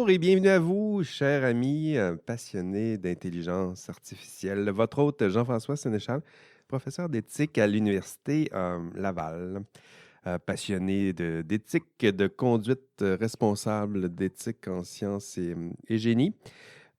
Bonjour et bienvenue à vous, chers amis passionnés d'intelligence artificielle. Votre hôte Jean-François Sénéchal, professeur d'éthique à l'Université Laval, passionné d'éthique, de conduite responsable, d'éthique en sciences et génie.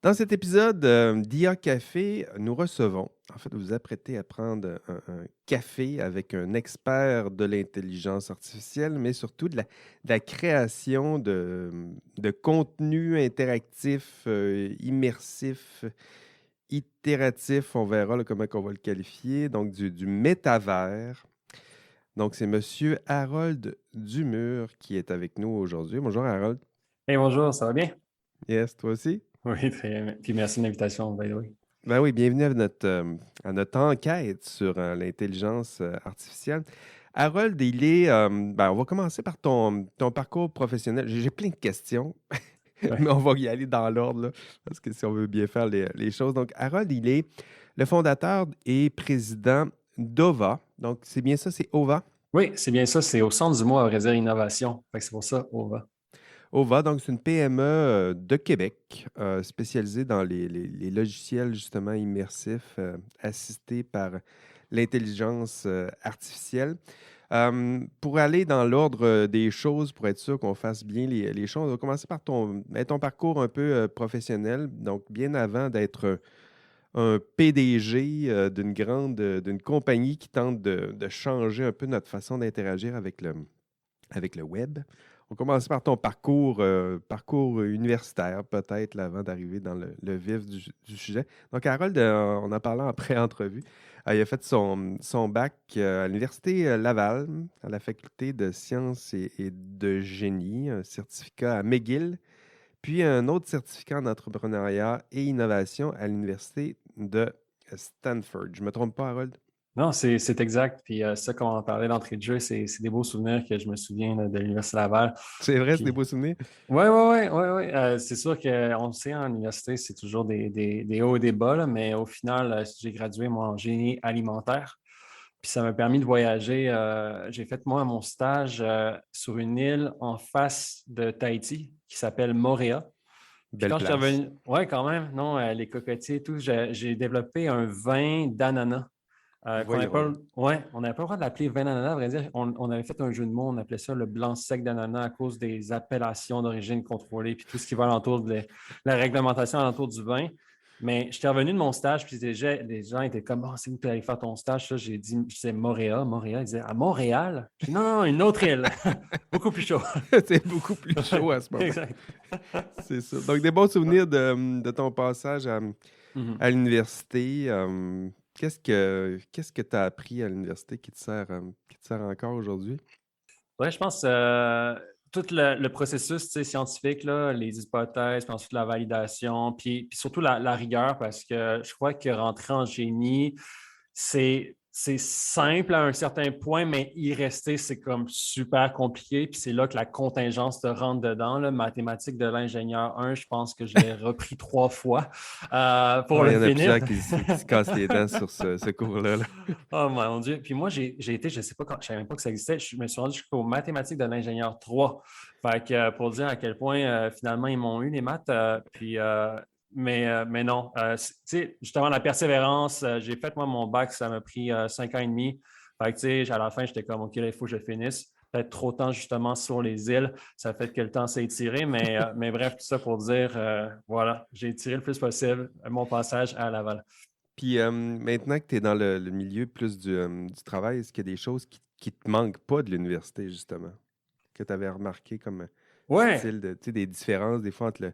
Dans cet épisode d'IA Café, nous recevons, en fait, vous vous apprêtez à prendre un café avec un expert de l'intelligence artificielle, mais surtout de la création de contenu interactif, immersif, itératif, on verra là, comment on va le qualifier, donc du métavers. Donc, c'est Monsieur Harold Dumur qui est avec nous aujourd'hui. Bonjour Harold. Hey, bonjour, ça va bien? Yes, toi aussi? Oui, très bien. Puis merci de l'invitation, by the way. Ben oui, bienvenue à notre enquête sur l'intelligence artificielle. Harold, on va commencer par ton parcours professionnel. J'ai plein de questions, Ouais. mais on va y aller dans l'ordre, là, parce que si on veut bien faire les choses. Donc, Harold, il est le fondateur et président d'OVA. Donc, c'est bien ça, c'est OVA? Oui, c'est bien ça, c'est au centre du mot à vrai dire innovation. Fait que c'est pour ça, on va. OVA, donc c'est une PME de Québec spécialisée dans les logiciels justement immersifs assistés par l'intelligence artificielle. Pour aller dans l'ordre des choses, pour être sûr qu'on fasse bien les choses, on va commencer par ton parcours un peu professionnel. Donc, bien avant d'être un PDG d'une compagnie qui tente de changer un peu notre façon d'interagir avec le web. On commence par ton parcours universitaire, peut-être, là, avant d'arriver dans le vif du sujet. Donc, Harold, on en parlant en pré-entrevue, il a fait son bac à l'Université Laval, à la faculté de sciences et de génie, un certificat à McGill, puis un autre certificat en entrepreneuriat et innovation à l'Université de Stanford. Je ne me trompe pas, Harold? Non, c'est exact. Puis ça, comme on en parlait d'entrée de jeu, c'est des beaux souvenirs que je me souviens là, de l'Université Laval. C'est vrai, c'est des Puis, beaux souvenirs? ouais, ouais, ouais, ouais, ouais. C'est sûr qu'on le sait, en université, c'est toujours des hauts et des bas, là, mais au final, j'ai gradué, moi, en génie alimentaire. Puis ça m'a permis de voyager. J'ai fait, moi, mon stage sur une île en face de Tahiti qui s'appelle Moorea. Puis Belle quand je suis place. revenu, ouais, quand même, non, les cocotiers et tout, j'ai développé un vin d'ananas. Qu'on n'avait Voyons pas, donc. ouais, on n'avait pas le droit de l'appeler vin d'ananas, à vrai dire. On avait fait un jeu de mots, on appelait ça le blanc sec d'ananas à cause des appellations d'origine contrôlée, puis tout ce qui va alentour de la réglementation alentour du vin. Mais j'étais revenu de mon stage, puis les gens étaient comme, oh, c'est où tu es allé faire ton stage? Ça, j'ai dit, je disais Montréal, Montréal. Ils disaient, à Montréal? Je dis, non, non, une autre île, beaucoup plus chaud. C'est beaucoup plus chaud à ce moment. Exact. C'est ça. Donc, des bons souvenirs de ton passage Mhm. à l'université. Qu'est-ce que tu as appris à l'université qui te sert encore aujourd'hui? Ouais, je pense tout le processus tu sais, scientifique, là, les hypothèses, puis ensuite la validation, puis surtout la rigueur, parce que je crois que rentrer en génie, c'est simple à un certain point, mais y rester, c'est comme super compliqué. Puis c'est là que la contingence te rentre dedans. Là. Mathématiques de l'ingénieur 1, je pense que je l'ai repris 3 fois pour Ah, il le y en a finir. plusieurs qui se cassent les dents sur ce cours-là, là. Oh mon Dieu. Puis moi, j'ai été, je sais pas quand, je savais même pas que ça existait. Je me suis rendu jusqu'aux mathématiques de l'ingénieur 3. Fait que pour dire à quel point finalement ils m'ont eu les maths. Mais non. Tu sais, justement, la persévérance, j'ai fait moi mon bac, ça m'a pris 5 ans et demi. Fait que tu sais, à la fin, j'étais comme OK, là, il faut que je finisse. Peut-être trop de temps justement sur les îles. Ça fait que le temps s'est étiré, mais bref, tout ça pour dire, voilà, j'ai étiré le plus possible mon passage à Laval. Puis maintenant que tu es dans le milieu plus du travail, est-ce qu'il y a des choses qui te manquent pas de l'université, justement, que tu avais remarqué comme Ouais, style tu sais, des différences des fois entre le.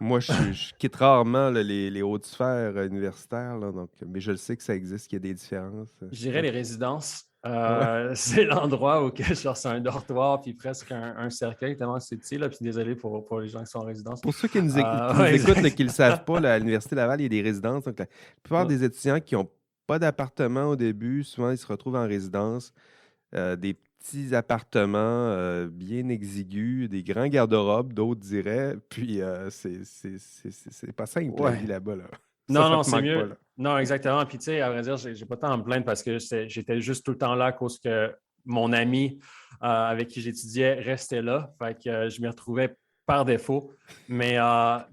Moi, je quitte rarement là, les hautes sphères universitaires, là, donc, mais je le sais que ça existe, qu'il y a des différences. je dirais Ouais. les résidences. Ouais. C'est l'endroit où je sors un dortoir puis presque un cercueil, tellement c'est petit. Là, puis désolé pour les gens qui sont en résidence. Pour ceux qui nous Ouais, écoutent, là, exact. qui ne le savent pas, là, à l'Université Laval, il y a des résidences. Donc, la plupart Ouais. des étudiants qui n'ont pas d'appartement au début, souvent, ils se retrouvent en résidence. Des petits appartements bien exigus, des grands garde-robes, d'autres diraient. Puis, c'est pas simple, la vie Ouais. là-bas, là. Non, Ça non, te c'est manque pas, là. mieux. Non, exactement. Puis, tu sais, à vrai dire, j'ai pas tant à me plaindre parce que j'étais juste tout le temps là à cause que mon ami avec qui j'étudiais restait là. Fait que je m'y retrouvais par défaut. Mais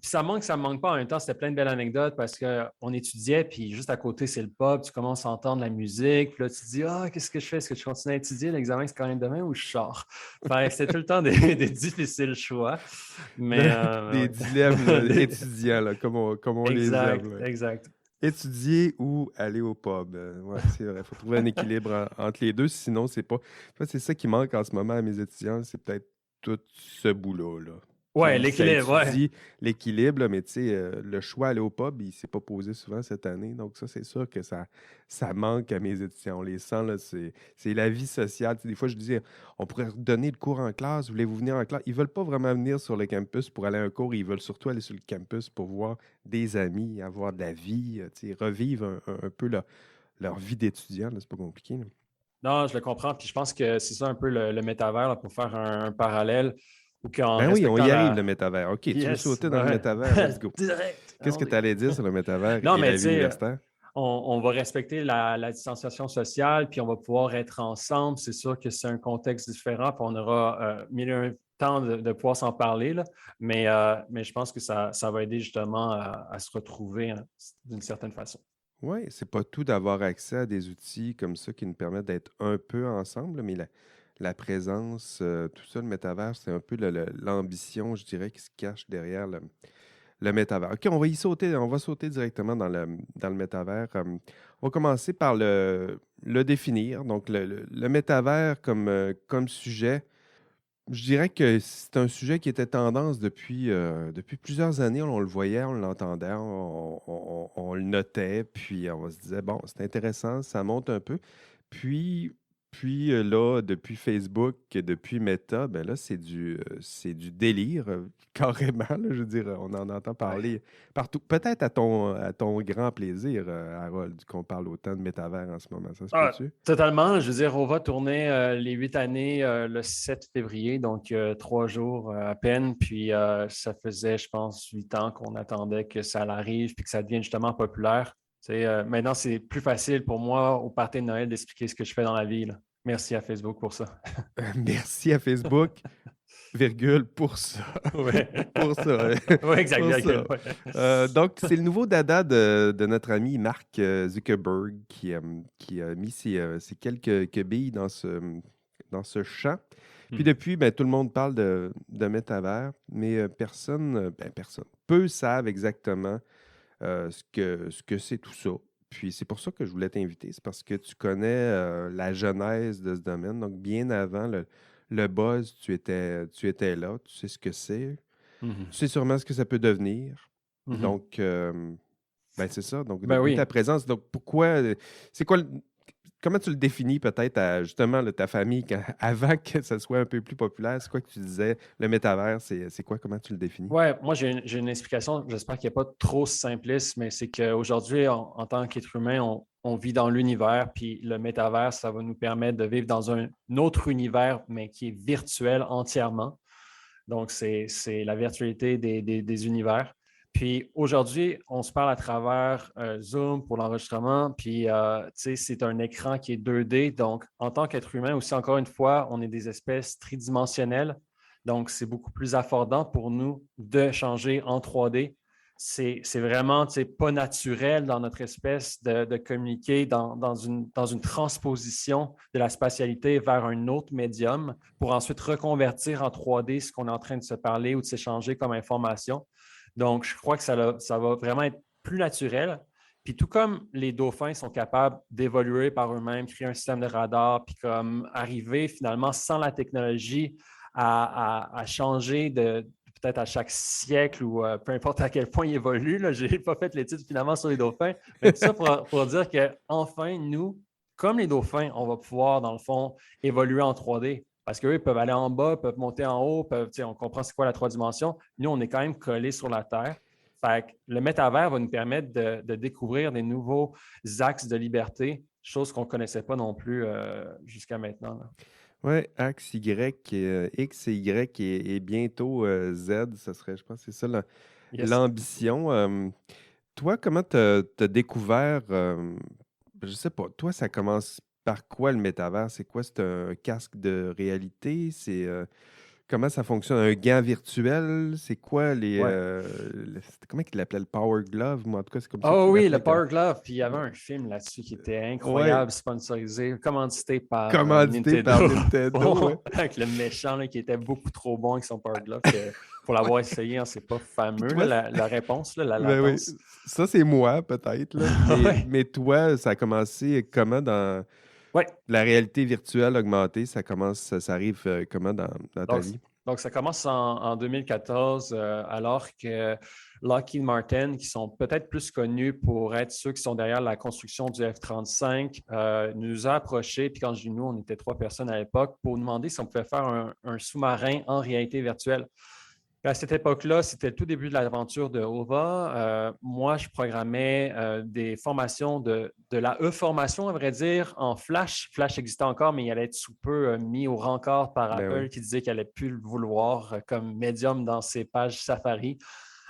puis ça manque pas en même temps. C'était plein de belles anecdotes parce qu'on étudiait, puis juste à côté, c'est le pub. Tu commences à entendre la musique, puis là, tu te dis, ah, qu'est-ce que je fais? Est-ce que je continue à étudier? L'examen, c'est quand même demain ou je sors? Fait que c'était tout le temps des difficiles choix. Mais Des ouais. dilemmes là, étudiants, là, comme on les Exact, aime. Là. exact. Étudier ou aller au pub. Ouais, c'est vrai. Il faut trouver un équilibre entre les deux, sinon, c'est pas. En fait, c'est ça qui manque en ce moment à mes étudiants, c'est peut-être tout ce bout-là. Tu sais, Ouais, oui, ça l'équilibre, ouais. étudie l'équilibre, là, mais tu sais, le choix aller au pub, il ne s'est pas posé souvent cette année. Donc, ça, c'est sûr que ça manque à mes étudiants. On les sent, là, c'est la vie sociale. Tu sais, des fois, je disais, on pourrait donner le cours en classe, voulez-vous venir en classe? Ils ne veulent pas vraiment venir sur le campus pour aller à un cours, ils veulent surtout aller sur le campus pour voir des amis, avoir de la vie, tu sais, revivre un peu leur vie d'étudiant. Là, c'est pas compliqué. Là. Non, je le comprends. Puis je pense que c'est ça un peu le métavers là, pour faire un parallèle ou qu'en Ben oui, on respectant y arrive, le la. métavers. OK, tu veux Yes, sauter dans le ouais. métavers, let's go. Direct. Qu'est-ce que tu Allons-y. allais dire sur le métavers Non, et mais la tu vie sais, universitaire? on va respecter la distanciation sociale, puis on va pouvoir être ensemble. C'est sûr que c'est un contexte différent, puis on aura mille et un temps de pouvoir s'en parler, là. Mais je pense que ça va aider justement à se retrouver hein, d'une certaine façon. Oui, c'est pas tout d'avoir accès à des outils comme ça qui nous permettent d'être un peu ensemble, là, mais la présence, tout ça, le métavers, c'est un peu l'ambition, je dirais, qui se cache derrière le métavers. OK, on va sauter directement dans le métavers. On va commencer par le définir. Donc, le métavers comme sujet. Je dirais que c'est un sujet qui était tendance depuis plusieurs années. On le voyait, on l'entendait, on le notait, puis on se disait, bon, c'est intéressant, ça monte un peu. Puis, puis là, depuis Facebook, depuis Meta, ben là, c'est du délire, carrément. Là, je veux dire, on en entend Ouais. parler partout. Peut-être à ton grand plaisir, Harold, qu'on parle autant de métavers en ce moment. Ça se Ah, peut-tu? totalement. Je veux dire, on va tourner les 8 années le 7 février, donc 3 jours à peine. Puis ça faisait, je pense, 8 ans qu'on attendait que ça arrive puis que ça devienne justement populaire. Tu sais, maintenant, c'est plus facile pour moi au party de Noël d'expliquer ce que je fais dans la vie, là. Merci à Facebook pour ça. Merci à Facebook. Virgule pour ça. Ouais. Pour ça. Ouais, exact, Pour ça. virgule, ouais. Donc, c'est le nouveau dada de notre ami Mark Zuckerberg qui a mis ses quelques billes dans ce champ. Puis Mhm. depuis, ben, tout le monde parle de métavers, mais personne. Peu savent exactement ce que c'est tout ça. Puis c'est pour ça que je voulais t'inviter, c'est parce que tu connais la genèse de ce domaine. Donc, bien avant le buzz, tu étais là, tu sais ce que c'est, Mhm. tu sais sûrement ce que ça peut devenir. Mhm. Donc, ben c'est ça. Donc, Ben d'où ta oui. présence. Donc, pourquoi, c'est quoi, comment tu le définis peut-être à justement là, ta famille avant que ça soit un peu plus populaire? C'est quoi que tu disais? Le métavers, c'est quoi? Comment tu le définis? Ouais, moi j'ai une explication, j'espère qu'il n'est pas trop simpliste, mais c'est qu'aujourd'hui, en tant qu'être humain, on vit dans l'univers, puis le métavers, ça va nous permettre de vivre dans un autre univers, mais qui est virtuel entièrement. Donc, c'est la virtualité des univers. Puis aujourd'hui, on se parle à travers Zoom pour l'enregistrement, puis tu sais, c'est un écran qui est 2D. Donc, en tant qu'être humain aussi, encore une fois, on est des espèces tridimensionnelles. Donc, c'est beaucoup plus affordant pour nous de changer en 3D. C'est vraiment pas naturel dans notre espèce de communiquer dans une transposition de la spatialité vers un autre médium pour ensuite reconvertir en 3D ce qu'on est en train de se parler ou de s'échanger comme information. Donc, je crois que ça va vraiment être plus naturel. Puis tout comme les dauphins sont capables d'évoluer par eux-mêmes, créer un système de radar, puis comme arriver finalement sans la technologie à changer de peut-être à chaque siècle ou peu importe à quel point il évolue. Je n'ai pas fait l'étude finalement sur les dauphins, mais tout ça pour dire qu'enfin, nous, comme les dauphins, on va pouvoir, dans le fond, évoluer en 3D. Parce qu'eux, ils peuvent aller en bas, peuvent monter en haut, on comprend c'est quoi la 3 dimensions. Nous, on est quand même collés sur la Terre. Fait que le métavers va nous permettre de découvrir des nouveaux axes de liberté, chose qu'on ne connaissait pas non plus jusqu'à maintenant. Là. Oui, Axe Y, X et Y et bientôt Z, ça serait, je pense, que c'est ça Yes. l'ambition. Toi, comment tu as découvert, je sais pas, toi, ça commence par quoi le métavers? C'est quoi? C'est un casque de réalité? Comment ça fonctionne? Un gant virtuel? C'est quoi Ouais. comment il l'appelait? Le Power Glove? Moi, en tout cas, c'est comme ça Oh qu'il oui, l'appelait le quand... Power Glove. Puis il y avait un film là-dessus qui était Ouais, incroyable, sponsorisé, commandité par commandité Nintendo. par Nintendo, ouais. Avec le méchant là, qui était beaucoup trop bon avec son Power Glove. Que, pour l'avoir essayé, hein, c'est pas Puis fameux, là, toi, la réponse, là, la ben oui, latence. ça c'est moi peut-être, là. Ouais. Mais toi, ça a commencé comment dans Ouais. la réalité virtuelle augmentée? Ça arrive comment dans ta Donc, vie? donc, ça commence en 2014, alors que Lockheed Martin, qui sont peut-être plus connus pour être ceux qui sont derrière la construction du F-35, nous a approchés. Puis quand je dis nous, on était 3 personnes à l'époque, pour nous demander si on pouvait faire un sous-marin en réalité virtuelle. À cette époque-là, c'était le tout début de l'aventure de OVA. Moi, je programmais des formations de la E-formation, à vrai dire, en Flash. Flash existait encore, mais il allait être sous peu mis au rencard par Ben oui. Apple, qui disait qu'elle n'allait plus le vouloir comme médium dans ses pages Safari.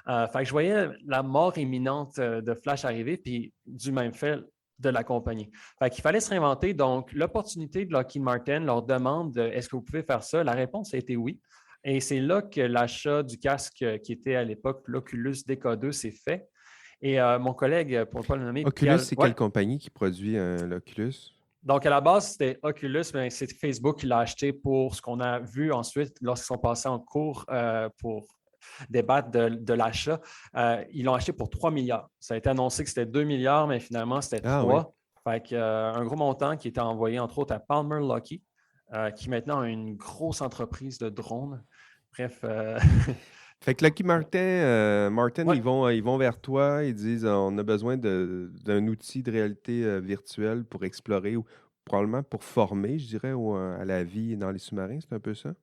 Fait que je voyais la mort imminente de Flash arriver, puis du même fait de la compagnie. Fait qu'il fallait se réinventer. Donc, l'opportunité de Lockheed Martin leur demande est-ce que vous pouvez faire ça? La réponse a été oui. Et c'est là que l'achat du casque qui était à l'époque l'Oculus DK2 s'est fait. Et mon collègue, pour ne pas le nommer, Oculus, Pierre, c'est ouais. quelle compagnie qui produit l'Oculus? Donc, à la base, c'était Oculus, mais c'est Facebook qui l'a acheté pour ce qu'on a vu ensuite lorsqu'ils sont passés en cours pour débattre de l'achat. Ils l'ont acheté pour 3 milliards. Ça a été annoncé que c'était 2 milliards, mais finalement, c'était Ah oui. 3. Fait que, un gros montant qui était envoyé, entre autres, à Palmer Luckey, qui maintenant a une grosse entreprise de drones. Bref, Fait que Lucky Martin, ouais. ils vont vers toi, ils disent on a besoin d'un outil de réalité virtuelle pour explorer ou probablement pour former, je dirais, à la vie dans les sous-marins, c'est un peu ça?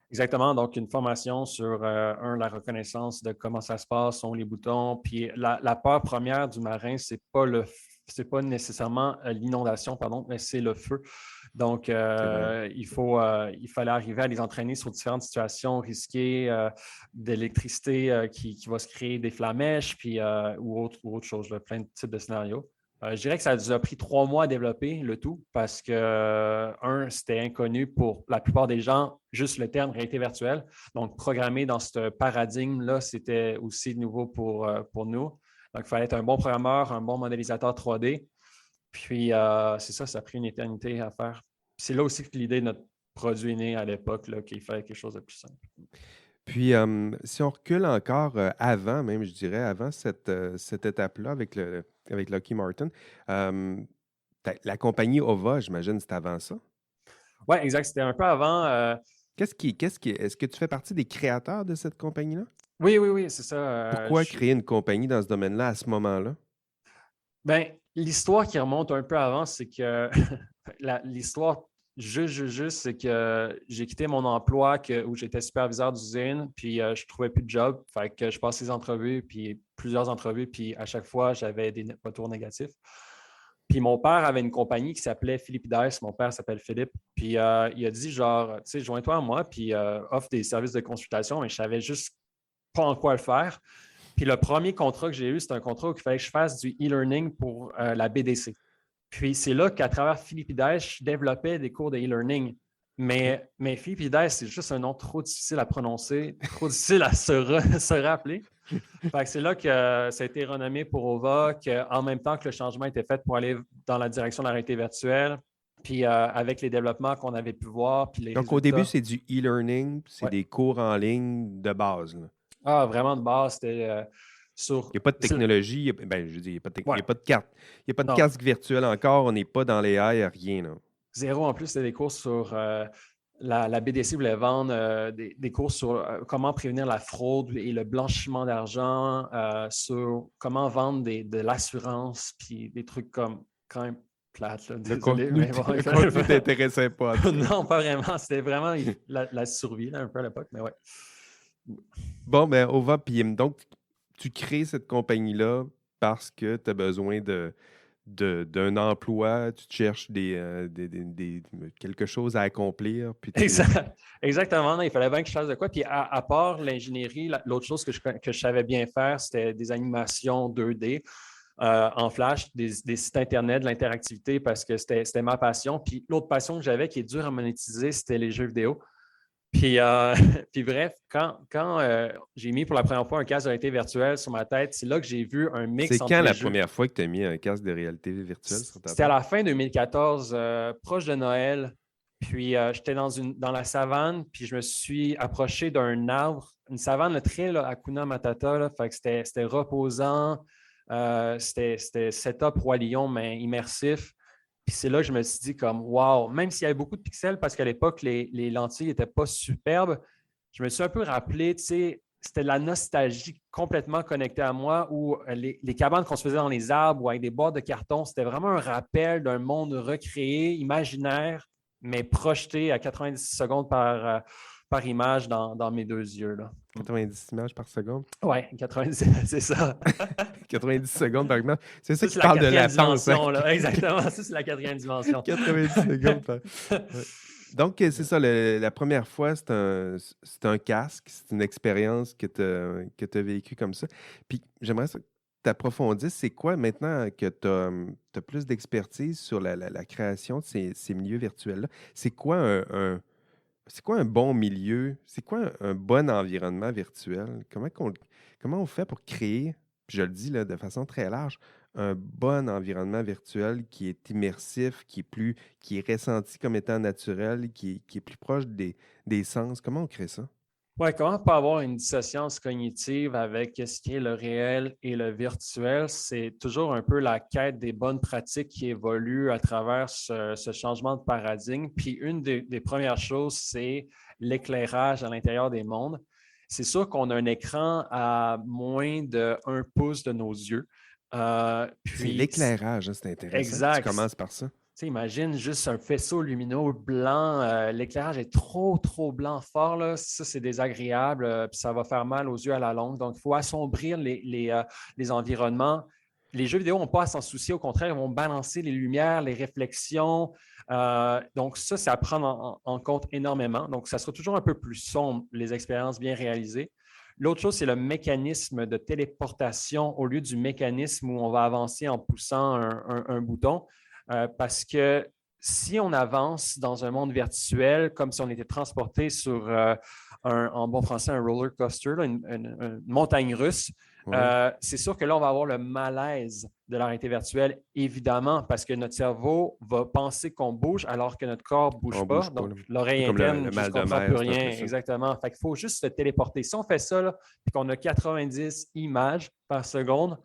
Exactement. Donc, une formation sur, la reconnaissance de comment ça se passe, sont les boutons. Puis la peur première du marin, c'est pas nécessairement l'inondation, pardon, mais c'est le feu. Donc, C'est vrai. il fallait arriver à les entraîner sur différentes situations risquées, d'électricité qui va se créer des flamèches, puis, ou autre chose, là, plein de types de scénarios. Je dirais que ça nous a pris 3 mois à développer le tout parce que, c'était inconnu pour la plupart des gens, juste le terme réalité virtuelle. Donc, programmer dans ce paradigme-là, c'était aussi nouveau pour nous. Donc, il fallait être un bon programmeur, un bon modélisateur 3D. Puis, c'est ça, ça a pris une éternité à faire. C'est là aussi que l'idée de notre produit est née à l'époque, là, qu'il fallait quelque chose de plus simple. Puis, si on recule encore avant, même, je dirais, avant cette étape-là avec Lucky Martin, la compagnie OVA, j'imagine, c'est avant ça. Oui, exact. C'était un peu avant. Est-ce que tu fais partie des créateurs de cette compagnie-là? Oui, oui, oui, c'est ça. Pourquoi créer une compagnie dans ce domaine-là à ce moment-là? Ben, l'histoire qui remonte un peu avant, c'est que l'histoire juste, c'est que j'ai quitté mon emploi où j'étais superviseur d'usine, puis je ne trouvais plus de job. Fait que je passais des entrevues, puis plusieurs entrevues, puis à chaque fois, j'avais des retours négatifs. Puis mon père avait une compagnie qui s'appelait Philippides. Mon père s'appelle Philippe. Puis il a dit genre, tu sais, joins-toi à moi, puis offre des services de consultation, mais je savais juste pas en quoi le faire. Puis le premier contrat que j'ai eu, c'est un contrat où il fallait que je fasse du e-learning pour la BDC. Puis c'est là qu'à travers Philippides, je développais des cours de e-learning. OK. Mais Philippides, c'est juste un nom trop difficile à prononcer, trop difficile à se rappeler. Fait que c'est là que ça a été renommé pour OVA, qu'en même temps que le changement était fait pour aller dans la direction de la réalité virtuelle, puis avec les développements qu'on avait pu voir, puis les Donc, au début, résultats. c'est du e-learning, c'est Ouais. des cours en ligne de base, là. Ah, vraiment de base, c'était sur. Il n'y a pas de technologie, ben, je dis, il n'y a, Ouais. a pas de carte. Il n'y a pas de Non, casque virtuel encore, on n'est pas dans les airs, rien, là. zéro en plus, c'était des cours sur la BDC voulait vendre des cours sur comment prévenir la fraude et le blanchiment d'argent, sur comment vendre de l'assurance, puis des trucs comme quand même plates, là, désolé, mais bon, Le contenu t'intéressait pas, en tout cas. non, pas vraiment. C'était vraiment la survie là, un peu à l'époque, mais ouais. Bon, ben, Ova, puis donc, tu crées cette compagnie-là parce que tu as besoin d'un emploi, tu te cherches quelque chose à accomplir, puis Exactement. Il fallait bien que je fasse de quoi. Puis à part l'ingénierie, l'autre chose que je savais bien faire, c'était des animations 2D en Flash, des sites Internet, de l'interactivité, parce que c'était ma passion. Puis l'autre passion que j'avais qui est dure à monétiser, c'était les jeux vidéo. Puis, puis bref, quand j'ai mis pour la première fois un casque de réalité virtuelle sur ma tête, c'est là que j'ai vu un mix C'est entre quand les la jeux. première fois que tu as mis un casque de réalité virtuelle sur ta C'était à tête? la fin 2014, proche de Noël. Puis j'étais dans la savane, puis je me suis approché d'un arbre, une savane là, très là, Hakuna Matata. Là, fait que c'était reposant, c'était setup Roi Lion, mais immersif. Puis c'est là que je me suis dit comme wow, même s'il y avait beaucoup de pixels, parce qu'à l'époque, les lentilles n'étaient pas superbes, je me suis un peu rappelé, tu sais, c'était de la nostalgie complètement connectée à moi où les cabanes qu'on se faisait dans les arbres ou avec des boîtes de carton, c'était vraiment un rappel d'un monde recréé, imaginaire, mais projeté à 90 secondes par image dans mes deux yeux. Là. 90 images par seconde? Oui, 90, c'est ça. 90 secondes par image. C'est ça Ça, qui c'est la parle de quatrième latence, hein? dimension. Là. Exactement, ça, c'est la quatrième dimension. 90 secondes par... Ouais. Donc, c'est ça, la première fois, c'est un casque, c'est une expérience que tu as vécue comme ça. Puis j'aimerais que tu approfondisses, c'est quoi maintenant que tu as plus d'expertise sur la création de ces milieux virtuels-là? C'est quoi un bon milieu? C'est quoi un bon environnement virtuel? Comment on fait pour créer, puis je le dis là, de façon très large, un bon environnement virtuel qui est immersif, qui est ressenti comme étant naturel, qui est plus proche des sens? Comment on crée ça? Oui, comment pas avoir une dissociance cognitive avec ce qui est le réel et le virtuel? C'est toujours un peu la quête des bonnes pratiques qui évoluent à travers ce changement de paradigme. Puis une des premières choses, c'est l'éclairage à l'intérieur des mondes. C'est sûr qu'on a un écran à moins de 1 pouce de nos yeux. C'est Puis, l'éclairage, hein, c'est intéressant que tu exact. commences par ça. Tu sais, imagine juste un faisceau lumineux blanc, l'éclairage est trop blanc fort, là. Ça, c'est désagréable, puis ça va faire mal aux yeux à la longue. Donc, il faut assombrir les environnements. Les jeux vidéo n'ont pas à s'en soucier, au contraire, ils vont balancer les lumières, les réflexions. Donc, ça à prendre en compte énormément. Donc, ça sera toujours un peu plus sombre, les expériences bien réalisées. L'autre chose, c'est le mécanisme de téléportation au lieu du mécanisme où on va avancer en poussant un bouton. Parce que si on avance dans un monde virtuel, comme si on était transporté sur, en bon français, un roller coaster, là, une montagne russe, Oui, c'est sûr que là, on va avoir le malaise de la réalité virtuelle, évidemment, parce que notre cerveau va penser qu'on bouge alors que notre corps ne bouge on pas. bouge pas. Donc, Là. l'oreille Comme interne le juste mal de comprend plus mer, c'est un peu rien. ça. Exactement. Fait qu'il faut juste se téléporter. Si on fait ça, là, puis qu'on a 90 images par seconde,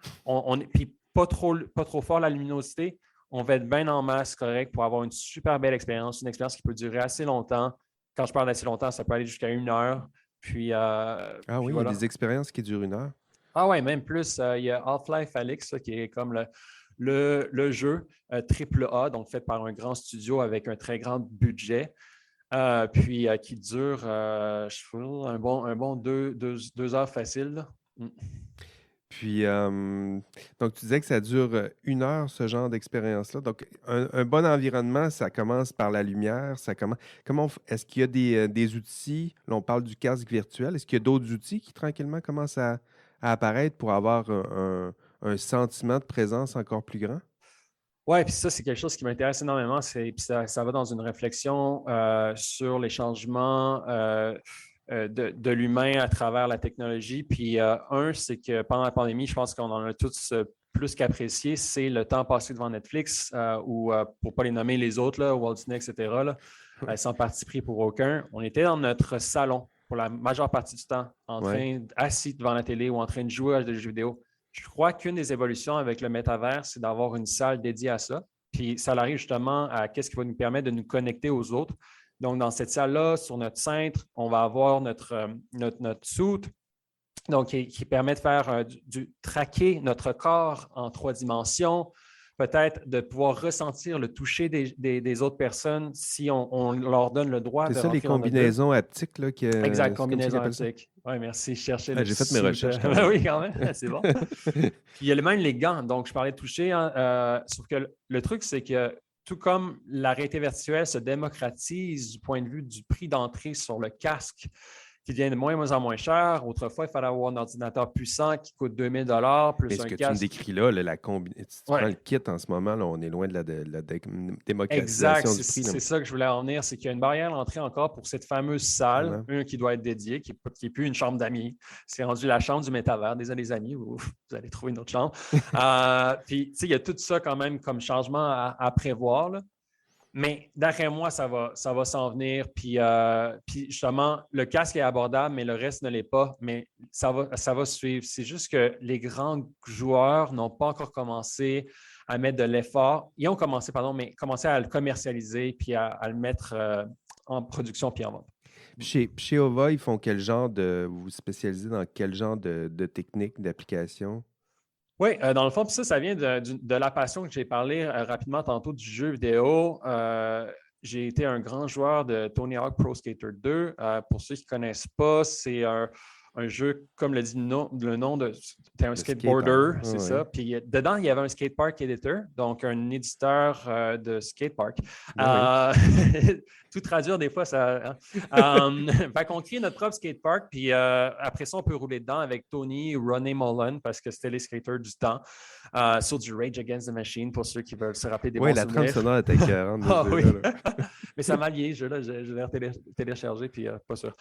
puis pas trop fort la luminosité, on va être bien en masse correct pour avoir une super belle expérience, une expérience qui peut durer assez longtemps. Quand je parle d'assez longtemps, ça peut aller jusqu'à 1 heure. Puis, Ah puis oui, il y a voilà. des expériences qui durent 1 heure. Ah ouais, même plus. Il y a Half-Life Alyx, qui est comme le jeu triple A, donc fait par un grand studio avec un très grand budget, puis qui dure je trouve, un bon 2 heures facile. Là. Mm. Puis, donc, tu disais que ça dure 1 heure, ce genre d'expérience-là. Donc, un bon environnement, ça commence par la lumière. Est-ce qu'il y a des outils? Là, on parle du casque virtuel. Est-ce qu'il y a d'autres outils qui, tranquillement, commencent à apparaître pour avoir un sentiment de présence encore plus grand? Oui, puis ça, c'est quelque chose qui m'intéresse énormément. Puis ça va dans une réflexion sur les changements de l'humain à travers la technologie. Puis c'est que pendant la pandémie, je pense qu'on en a tous plus qu'apprécié, c'est le temps passé devant Netflix ou, pour ne pas les nommer les autres, là, Walt Disney, etc., là, sans parti pris pour aucun. On était dans notre salon pour la majeure partie du temps, Oui. assis devant la télé ou en train de jouer à des jeux vidéo. Je crois qu'une des évolutions avec le métavers, c'est d'avoir une salle dédiée à ça. Puis ça arrive justement à qu'est-ce qui va nous permettre de nous connecter aux autres. Donc, dans cette salle-là, sur notre cintre, on va avoir notre soute, donc qui permet de faire traquer notre corps en 3 dimensions, peut-être de pouvoir ressentir le toucher des autres personnes si on leur donne le droit C'est de ça, les rentrer dans notre bulle. combinaisons haptiques, là, Exact, c'est comme ça qu'ils combinaison appellent ça? haptique. Oui, merci. Je cherchais Ah, le j'ai fait mes suit. recherches quand même. Oui, quand même, c'est bon. Puis il y a même les gants. Donc, je parlais de toucher, hein, sauf que le truc, c'est que tout comme la réalité virtuelle se démocratise du point de vue du prix d'entrée sur le casque, qui devient de moins en moins cher. Autrefois, il fallait avoir un ordinateur puissant qui coûte 2000 $ plus Mais ce un que tu me casque. décris là, si tu prends le kit en ce moment, là, on est loin de la Exact, démocratisation du prix. c'est ça que je voulais en venir, c'est qu'il y a une barrière d'entrée encore pour cette fameuse salle, Vraiment. qui doit être dédiée, qui n'est plus une chambre d'amis. C'est rendu la chambre du métavers. Désolé les amis, vous allez trouver une autre chambre. Puis, tu sais, il y a tout ça quand même comme changement à prévoir, là. Mais d'après moi, ça va s'en venir. Puis justement, le casque est abordable, mais le reste ne l'est pas. Mais ça va suivre. C'est juste que les grands joueurs n'ont pas encore commencé à mettre de l'effort. Ils ont commencé, mais commencé à le commercialiser puis à le mettre en production puis en vente. Chez OVA, ils font quel genre vous vous spécialisez dans quel genre de technique, d'application? Oui, dans le fond, puis ça vient de la passion que j'ai parlé rapidement tantôt du jeu vidéo. J'ai été un grand joueur de Tony Hawk Pro Skater 2. Pour ceux qui ne connaissent pas, c'est un jeu, comme le dit le nom de. C'était un skateboarder, c'est ça. Puis dedans, il y avait un skatepark editor, donc un éditeur de skatepark. Tout traduire, des fois, ça. Fait qu'on crée notre propre skatepark, puis après ça, on peut rouler dedans avec Tony ou Ronnie Mullen, parce que c'était les skaters du temps, sur du Rage Against the Machine, pour ceux qui veulent se rappeler des bons souvenirs. Oui, la trame sonore était 40. Oui. Mais ça m'a lié, je l'ai téléchargé, puis pas sûr.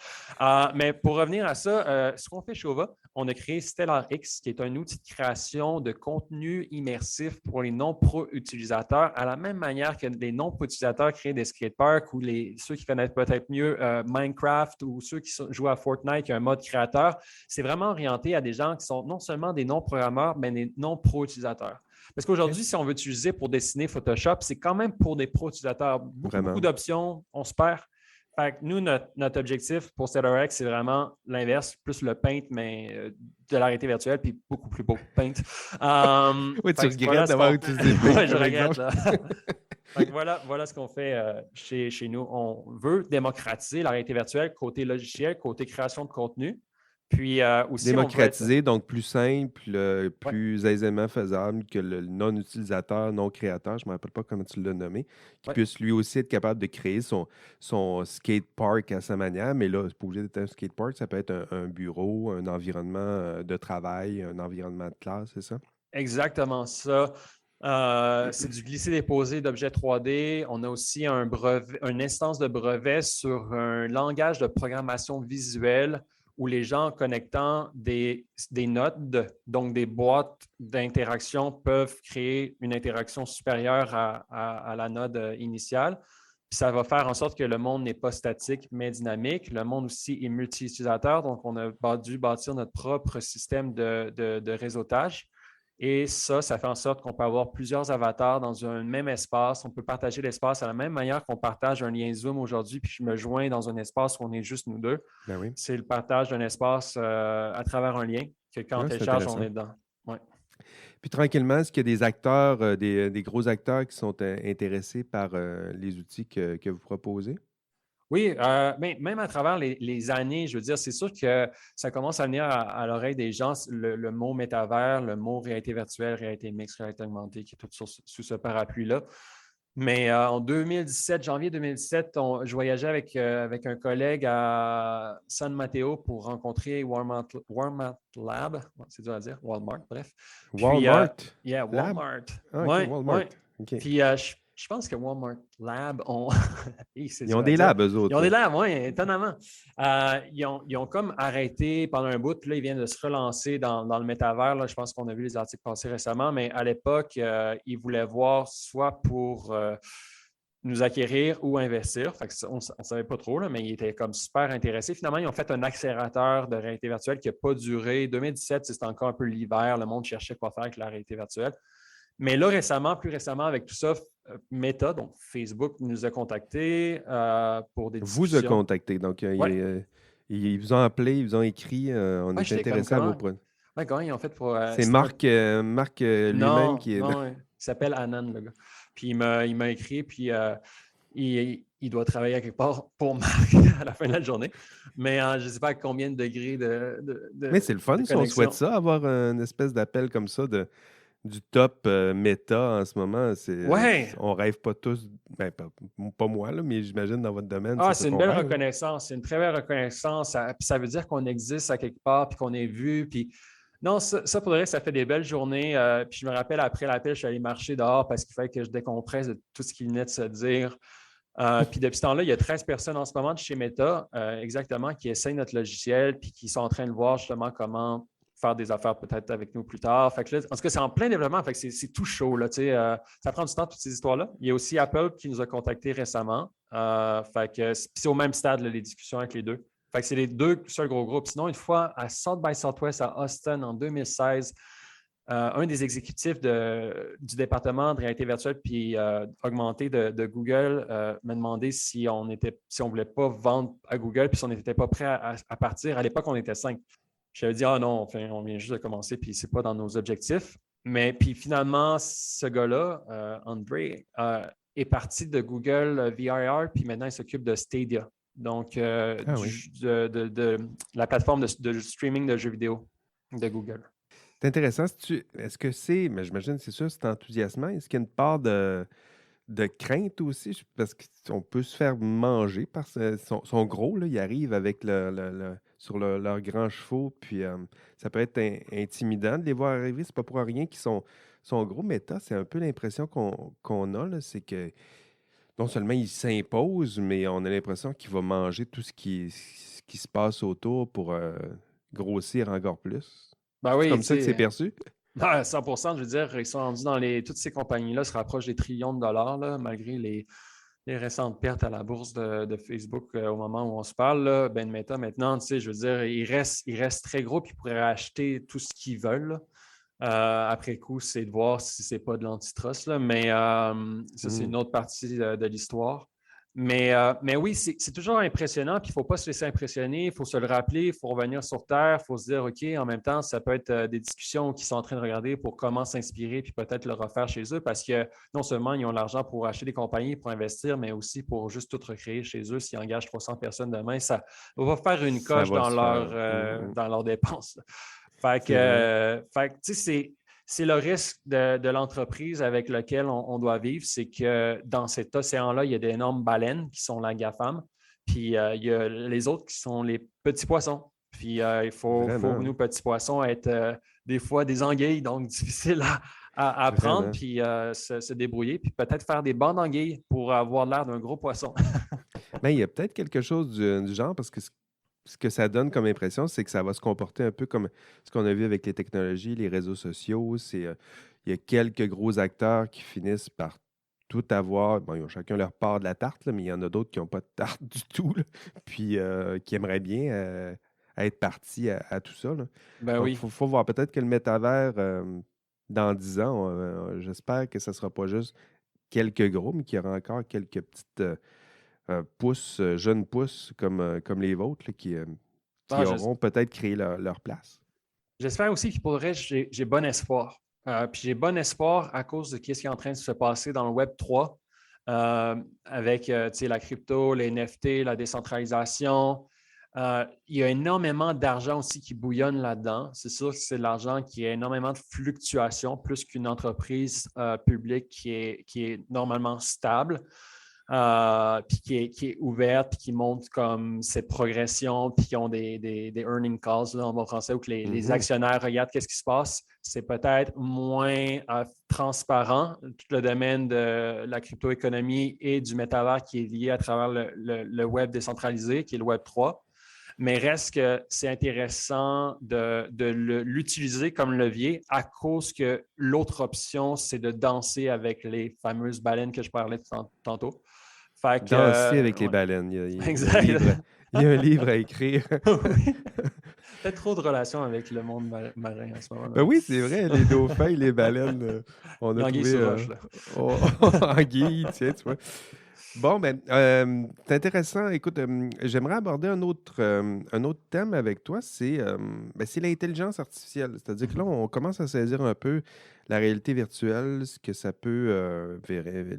Mais pour revenir à ça, ce qu'on fait chez OVA, on a créé Stellar X, qui est un outil de création de contenu immersif pour les non-pro-utilisateurs, à la même manière que les non-pro-utilisateurs créent des skateparks ou ceux qui connaissent peut-être mieux Minecraft ou ceux qui jouent à Fortnite, qui ont un mode créateur. C'est vraiment orienté à des gens qui sont non seulement des non-programmeurs, mais des non-pro-utilisateurs. Parce qu'aujourd'hui, si on veut utiliser pour dessiner Photoshop, c'est quand même pour des pro-utilisateurs. Beaucoup d'options, on se perd. Fait que nous, notre objectif pour Stellar X, c'est vraiment l'inverse, plus le Paint, mais de la réalité virtuelle, puis beaucoup plus beau Paint. Oui, tu regrettes d'avoir utilisé Paint. Oui, je regrette. Fait que voilà ce qu'on fait chez nous. On veut démocratiser la réalité virtuelle côté logiciel, côté création de contenu. Puis aussi, démocratiser, donc plus simple, plus aisément faisable que le non-utilisateur, non-créateur, je ne me rappelle pas comment tu l'as nommé, qui puisse lui aussi être capable de créer son skatepark à sa manière. Mais là, c'est pas obligé d'être un skatepark, ça peut être un bureau, un environnement de travail, un environnement de classe, c'est ça? Exactement ça. C'est du glisser-déposer d'objets 3D. On a aussi une instance de brevet sur un langage de programmation visuelle où les gens connectant des nodes, donc des boîtes d'interaction, peuvent créer une interaction supérieure à la node initiale. Puis ça va faire en sorte que le monde n'est pas statique, mais dynamique. Le monde aussi est multi-utilisateur, donc on a dû bâtir notre propre système de réseautage. Et ça fait en sorte qu'on peut avoir plusieurs avatars dans un même espace. On peut partager l'espace à la même manière qu'on partage un lien Zoom aujourd'hui, puis je me joins dans un espace où on est juste nous deux. Ben oui. C'est le partage d'un espace à travers un lien, que quand on télécharge, on est dedans. Ouais. Puis tranquillement, est-ce qu'il y a des acteurs, des gros acteurs qui sont intéressés par les outils que vous proposez? Oui, mais même à travers les années, je veux dire, c'est sûr que ça commence à venir à l'oreille des gens, le mot métavers, le mot réalité virtuelle, réalité mixte, réalité augmentée, qui est tout sous ce parapluie-là. Mais en 2017, janvier 2017, je voyageais avec un collègue à San Mateo pour rencontrer Walmart Lab. C'est dur à dire, Walmart, bref. Walmart? Walmart. Ah, okay, Walmart. Ouais. Okay. Puis je pense que Walmart Lab ont... Ils ont des labs, eux autres. Ils ont des labs, oui, étonnamment. Ils ont comme arrêté pendant un bout, puis là, ils viennent de se relancer dans le métavers. Là, je pense qu'on a vu les articles passer récemment, mais à l'époque, ils voulaient voir soit pour nous acquérir ou investir. Fait que on ne savait pas trop, là, mais ils étaient comme super intéressés. Finalement, ils ont fait un accélérateur de réalité virtuelle qui n'a pas duré. 2017, c'était encore un peu l'hiver. Le monde cherchait quoi faire avec la réalité virtuelle. Mais là, plus récemment, avec tout ça, Meta, donc Facebook, nous a contactés pour des discussions. Vous a contacté, donc ils vous ont appelé, ils vous ont écrit, on est intéressé à vos produits. Oui, comment ils ont fait pour... c'est Marc lui-même qui est... Non, il s'appelle Anand, le gars. Puis il m'a écrit, puis il doit travailler à quelque part pour Marc à la fin de la journée. Mais je ne sais pas à combien de degrés de Mais c'est le fun, si on souhaite ça, avoir une espèce d'appel comme ça du top méta en ce moment. Ouais! On rêve pas tous, ben, pas moi, là, mais j'imagine dans votre domaine, Ah, c'est ça c'est une qu'on belle rêve. reconnaissance. C'est une très belle reconnaissance. Puis ça veut dire qu'on existe à quelque part, puis qu'on est vu. Puis non, ça pour le reste, ça fait des belles journées. Puis je me rappelle, après l'appel, je suis allé marcher dehors parce qu'il fallait que je décompresse de tout ce qu'il venait de se dire. Puis depuis ce temps-là, il y a 13 personnes en ce moment de chez Meta, exactement, qui essayent notre logiciel, puis qui sont en train de voir justement comment faire des affaires peut-être avec nous plus tard. Fait que là, en tout cas, c'est en plein développement. Fait que c'est tout chaud. Là, ça prend du temps, toutes ces histoires-là. Il y a aussi Apple qui nous a contactés récemment. Fait que c'est au même stade, là, les discussions avec les deux. Fait que c'est les deux seuls gros groupes. Sinon, une fois à South by Southwest à Austin en 2016, un des exécutifs du département de réalité virtuelle puis augmentée de Google m'a demandé si on ne voulait pas vendre à Google puis si on n'était pas prêt à partir. À l'époque, on était 5. J'avais dit, ah non, on vient juste de commencer puis c'est pas dans nos objectifs. Mais puis finalement, ce gars-là, André, est parti de Google VRR puis maintenant il s'occupe de Stadia. Donc, Oui. de la plateforme de streaming de jeux vidéo de Google. C'est intéressant. Est-ce que c'est, mais j'imagine, c'est sûr, c'est enthousiasmant. Est-ce qu'il y a une part de crainte aussi? Parce qu'on peut se faire manger parce qu'ils sont gros, là. Ils arrivent avec sur leurs grands chevaux, puis ça peut être intimidant de les voir arriver. C'est pas pour rien qu'ils sont gros. Meta, c'est un peu l'impression qu'on a, là, c'est que non seulement il s'impose, mais on a l'impression qu'il va manger tout ce qui se passe autour pour grossir encore plus. Ben C'est oui, comme tu ça que c'est sais, perçu? 100%, je veux dire, ils sont rendus toutes ces compagnies-là se rapprochent des trillions de dollars, là, malgré les récentes pertes à la bourse de Facebook au moment où on se parle. Là, ben Meta, maintenant, tu sais, je veux dire, ils restent très gros puis ils pourraient acheter tout ce qu'ils veulent. Là. Après coup, c'est de voir si c'est pas de l'antitrust, là, mais ça, c'est Hmm. une autre partie de l'histoire. Mais oui, c'est toujours impressionnant, puis il ne faut pas se laisser impressionner, il faut se le rappeler, il faut revenir sur Terre, il faut se dire, OK, en même temps, ça peut être des discussions qu'ils sont en train de regarder pour comment s'inspirer, puis peut-être le refaire chez eux, parce que non seulement ils ont l'argent pour acheter des compagnies, pour investir, mais aussi pour juste tout recréer chez eux. S'ils engagent 300 personnes demain, ça va faire une Ça coche va dans se faire. dans leurs dépenses. C'est vrai. Tu sais, c'est le risque de l'entreprise avec lequel on doit vivre, c'est que dans cet océan-là, il y a d'énormes baleines qui sont la GAFAM, puis il y a les autres qui sont les petits poissons. Puis il faut Vraiment. nous, petits poissons, être des fois des anguilles, donc difficile à prendre, Vraiment. puis se débrouiller, puis peut-être faire des bancs d'anguilles pour avoir l'air d'un gros poisson. Mais il y a peut-être quelque chose du genre, parce que ce que ça donne comme impression, c'est que ça va se comporter un peu comme ce qu'on a vu avec les technologies, les réseaux sociaux. Il y a quelques gros acteurs qui finissent par tout avoir. Bon, ils ont chacun leur part de la tarte, là, mais il y en a d'autres qui n'ont pas de tarte du tout, là, puis qui aimeraient bien être partis à tout ça, là. Ben Donc, oui. il faut voir. Peut-être que le métavers, dans 10 ans, j'espère que ce ne sera pas juste quelques gros, mais qu'il y aura encore quelques petites pousses, jeunes pousses comme les vôtres, là, qui Ah, auront peut-être créé leur place. J'espère aussi qu'il pourrait, j'ai bon espoir. Puis j'ai bon espoir à cause de ce qui est en train de se passer dans le Web 3 avec la crypto, les NFT, la décentralisation. Il y a énormément d'argent aussi qui bouillonne là-dedans. C'est sûr que c'est de l'argent qui a énormément de fluctuations, plus qu'une entreprise publique qui est normalement stable. Puis qui est ouverte, puis qui montre comme cette progression, puis qui ont des earning calls là, en bon français, où que les Mhm. actionnaires regardent qu'est-ce qui se passe. C'est peut-être moins transparent, tout le domaine de la crypto-économie et du métavers qui est lié à travers le web décentralisé, qui est le Web 3. Mais reste que c'est intéressant de l'utiliser comme levier à cause que l'autre option, c'est de danser avec les fameuses baleines que je parlais tantôt. Fait que, Danser avec les ouais, baleines. Il y a un exact. livre, il y a un livre à écrire. Oui. Peut-être trop de relations avec le monde marin en ce moment. Ben oui, c'est vrai, les dauphins et les baleines, on a Anguille trouvé sur roche, là. oh, anguille, tiens, tu vois. Bon, ben, c'est intéressant. Écoute, j'aimerais aborder un autre thème avec toi, c'est l'intelligence artificielle. C'est-à-dire que là, on commence à saisir un peu la réalité virtuelle, ce que ça peut,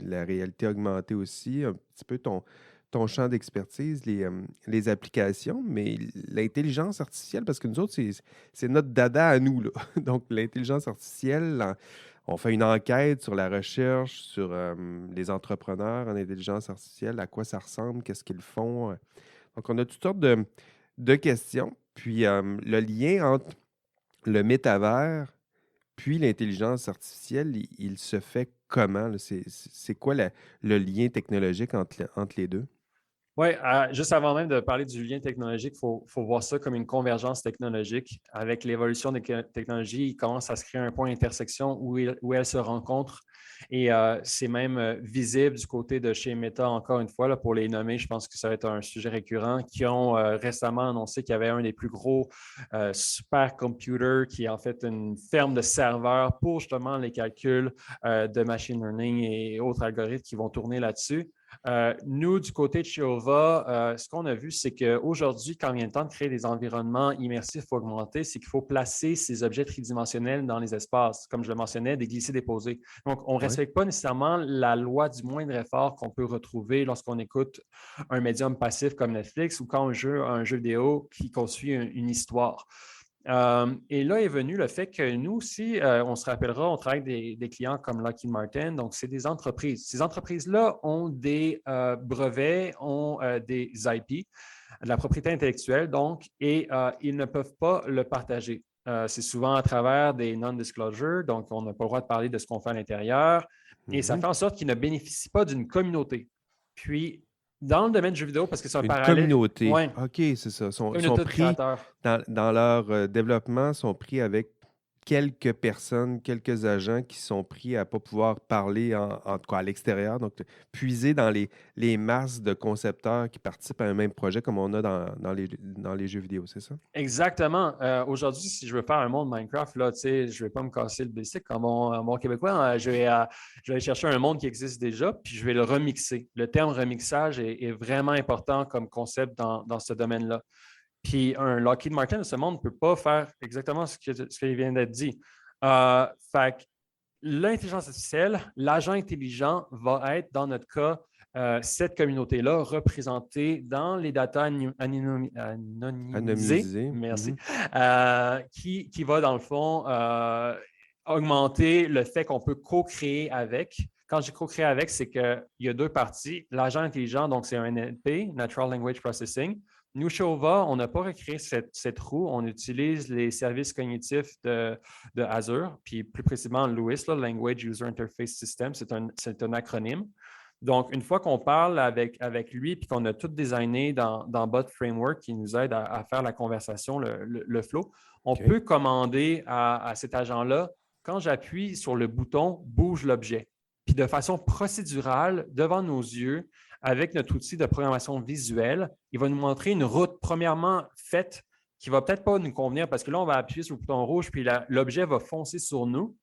la réalité augmentée aussi, un petit peu ton champ d'expertise, les applications, mais l'intelligence artificielle, parce que nous autres, c'est notre dada à nous, là. Donc, l'intelligence artificielle On fait une enquête sur la recherche, sur les entrepreneurs en intelligence artificielle, à quoi ça ressemble, qu'est-ce qu'ils font. Donc, on a toutes sortes de questions. Puis, le lien entre le métavers puis l'intelligence artificielle, il se fait comment, là? C'est quoi le lien technologique entre les deux? Oui, juste avant même de parler du lien technologique, il faut voir ça comme une convergence technologique. Avec l'évolution des technologies, il commence à se créer un point d'intersection où elles se rencontrent. Et c'est même visible du côté de chez Meta, encore une fois, là, pour les nommer, je pense que ça va être un sujet récurrent, qui ont récemment annoncé qu'il y avait un des plus gros supercomputers, qui est en fait une ferme de serveurs pour justement les calculs de machine learning et autres algorithmes qui vont tourner là-dessus. Nous, du côté de Cheova, ce qu'on a vu, c'est qu'aujourd'hui, quand il vient le temps de créer des environnements immersifs augmentés, c'est qu'il faut placer ces objets tridimensionnels dans les espaces, comme je le mentionnais, des glissés-déposés. Donc, on ne Ouais. respecte pas nécessairement la loi du moindre effort qu'on peut retrouver lorsqu'on écoute un médium passif comme Netflix ou quand on joue un jeu vidéo qui construit une histoire. Et là est venu le fait que nous aussi, on se rappellera, on travaille avec des clients comme Lockheed Martin, donc c'est des entreprises. Ces entreprises-là ont des brevets, ont des IP, de la propriété intellectuelle, donc, et ils ne peuvent pas le partager. C'est souvent à travers des non-disclosure, donc on n'a pas le droit de parler de ce qu'on fait à l'intérieur, et ça fait en sorte qu'ils ne bénéficient pas d'une communauté. Puis, dans le domaine du jeu vidéo, parce que c'est un Une parallèle, communauté. ouais, OK, c'est ça. Sont communauté de pris créateurs. dans leur développement, sont pris avec quelques personnes, quelques agents qui sont pris à ne pas pouvoir parler en tout cas à l'extérieur. Donc, puiser dans les masses de concepteurs qui participent à un même projet comme on a dans les jeux vidéo, c'est ça? Exactement. Aujourd'hui, si je veux faire un monde Minecraft, là, je ne vais pas me casser le basic comme mon Québécois. Je vais aller chercher un monde qui existe déjà, puis je vais le remixer. Le terme remixage est vraiment important comme concept dans ce domaine-là. Puis un Lockheed Martin de ce monde ne peut pas faire exactement ce qui vient d'être dit. Fait que l'intelligence artificielle, l'agent intelligent va être, dans notre cas, cette communauté-là représentée dans les datas anonymisées, Anonymisé. merci, Mhm. qui va, dans le fond, augmenter le fait qu'on peut co-créer avec. Quand je dis co-créer avec, c'est qu'il y a deux parties. L'agent intelligent, donc c'est un NLP, Natural Language Processing. Nous, chez OVA, on n'a pas recréé cette roue. On utilise les services cognitifs de Azure, puis plus précisément LUIS, là, Language User Interface System, c'est un acronyme. Donc, une fois qu'on parle avec lui, puis qu'on a tout designé dans Bot Framework qui nous aide à faire la conversation, le flow, on OK. peut commander à cet agent-là, quand j'appuie sur le bouton, bouge l'objet. Puis de façon procédurale, devant nos yeux, avec notre outil de programmation visuelle, il va nous montrer une route premièrement faite qui ne va peut-être pas nous convenir parce que là, on va appuyer sur le bouton rouge, puis l'objet va foncer sur nous.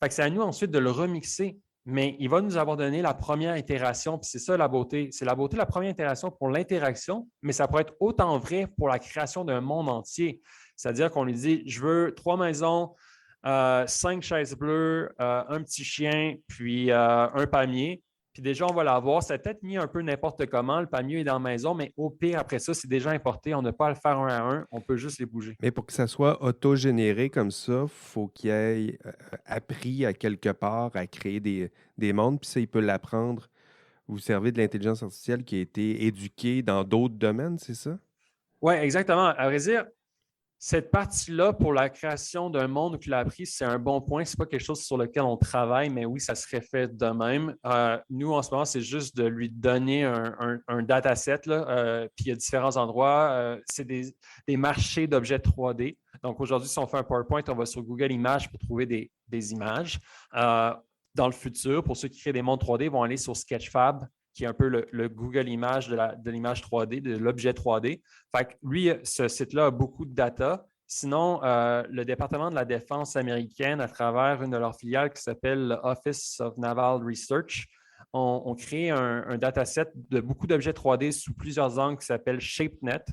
Fait que c'est à nous ensuite de le remixer, mais il va nous avoir donné la première itération, puis c'est ça la beauté. C'est la beauté de la première itération pour l'interaction, mais ça pourrait être autant vrai pour la création d'un monde entier. C'est-à-dire qu'on lui dit, je veux 3 maisons, 5 chaises bleues, un petit chien, puis un palmier. Puis déjà, on va l'avoir. Ça peut-être mis un peu n'importe comment. Le palmier est dans la maison, mais au pire, après ça, c'est déjà importé. On n'a pas à le faire un à un. On peut juste les bouger. Mais pour que ça soit autogénéré comme ça, il faut qu'il ait appris à quelque part à créer des mondes, puis ça, il peut l'apprendre. Vous servez de l'intelligence artificielle qui a été éduquée dans d'autres domaines, c'est ça? Oui, exactement. À vrai dire, cette partie-là, pour la création d'un monde qu'il a appris, c'est un bon point. Ce n'est pas quelque chose sur lequel on travaille, mais oui, ça serait fait de même. Nous, en ce moment, c'est juste de lui donner un dataset, là, puis il y a différents endroits. C'est des marchés d'objets 3D. Donc, aujourd'hui, si on fait un PowerPoint, on va sur Google Images pour trouver des images. Dans le futur, pour ceux qui créent des mondes 3D, ils vont aller sur Sketchfab, qui est un peu le Google Image de l'image 3D, de l'objet 3D. Fait que lui, ce site-là a beaucoup de data. Sinon, le département de la défense américaine, à travers une de leurs filiales qui s'appelle l'Office of Naval Research, on crée un dataset de beaucoup d'objets 3D sous plusieurs angles qui s'appelle ShapeNet.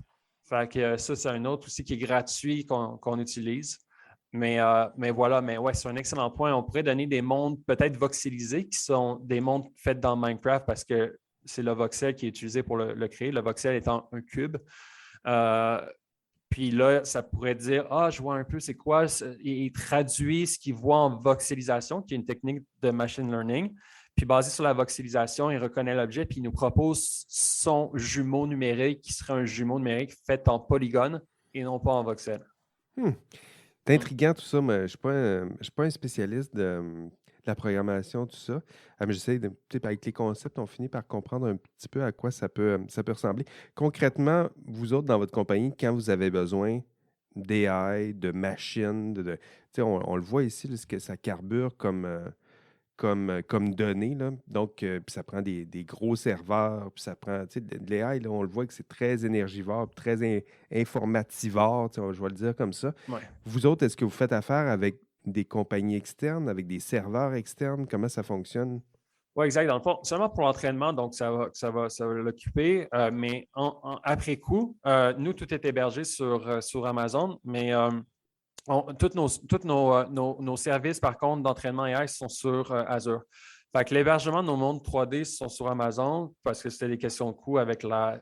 Fait que ça, c'est un autre aussi qui est gratuit qu'on utilise. Mais voilà, mais ouais, c'est un excellent point. On pourrait donner des mondes peut-être voxelisés qui sont des mondes faits dans Minecraft parce que c'est le voxel qui est utilisé pour le créer, le voxel étant un cube. Puis là, ça pourrait dire, je vois un peu c'est quoi. Il traduit ce qu'il voit en voxelisation, qui est une technique de machine learning. Puis basé sur la voxelisation, il reconnaît l'objet, puis il nous propose son jumeau numérique, qui serait un jumeau numérique fait en polygone et non pas en voxel. C'est intriguant tout ça, mais je ne suis pas un spécialiste de la programmation, tout ça. Mais j'essaie de, avec les concepts, on finit par comprendre un petit peu à quoi ça peut ressembler. Concrètement, vous autres, dans votre compagnie, quand vous avez besoin d'AI, de machines, on le voit ici, là, ce que ça carbure comme données. Là. Donc, puis ça prend des gros serveurs, puis ça prend, de l'AI, là, on le voit que c'est très énergivore, puis très informativore, je vais le dire comme ça. Ouais. Vous autres, est-ce que vous faites affaire avec des compagnies externes, avec des serveurs externes? Comment ça fonctionne? Oui, exact. Dans le fond, seulement pour l'entraînement, donc ça va l'occuper. Mais après coup, nous, tout est hébergé sur Amazon, mais tous nos services, par contre, d'entraînement AI sont sur Azure. Fait que l'hébergement de nos mondes 3D sont sur Amazon parce que c'était des questions de coût avec la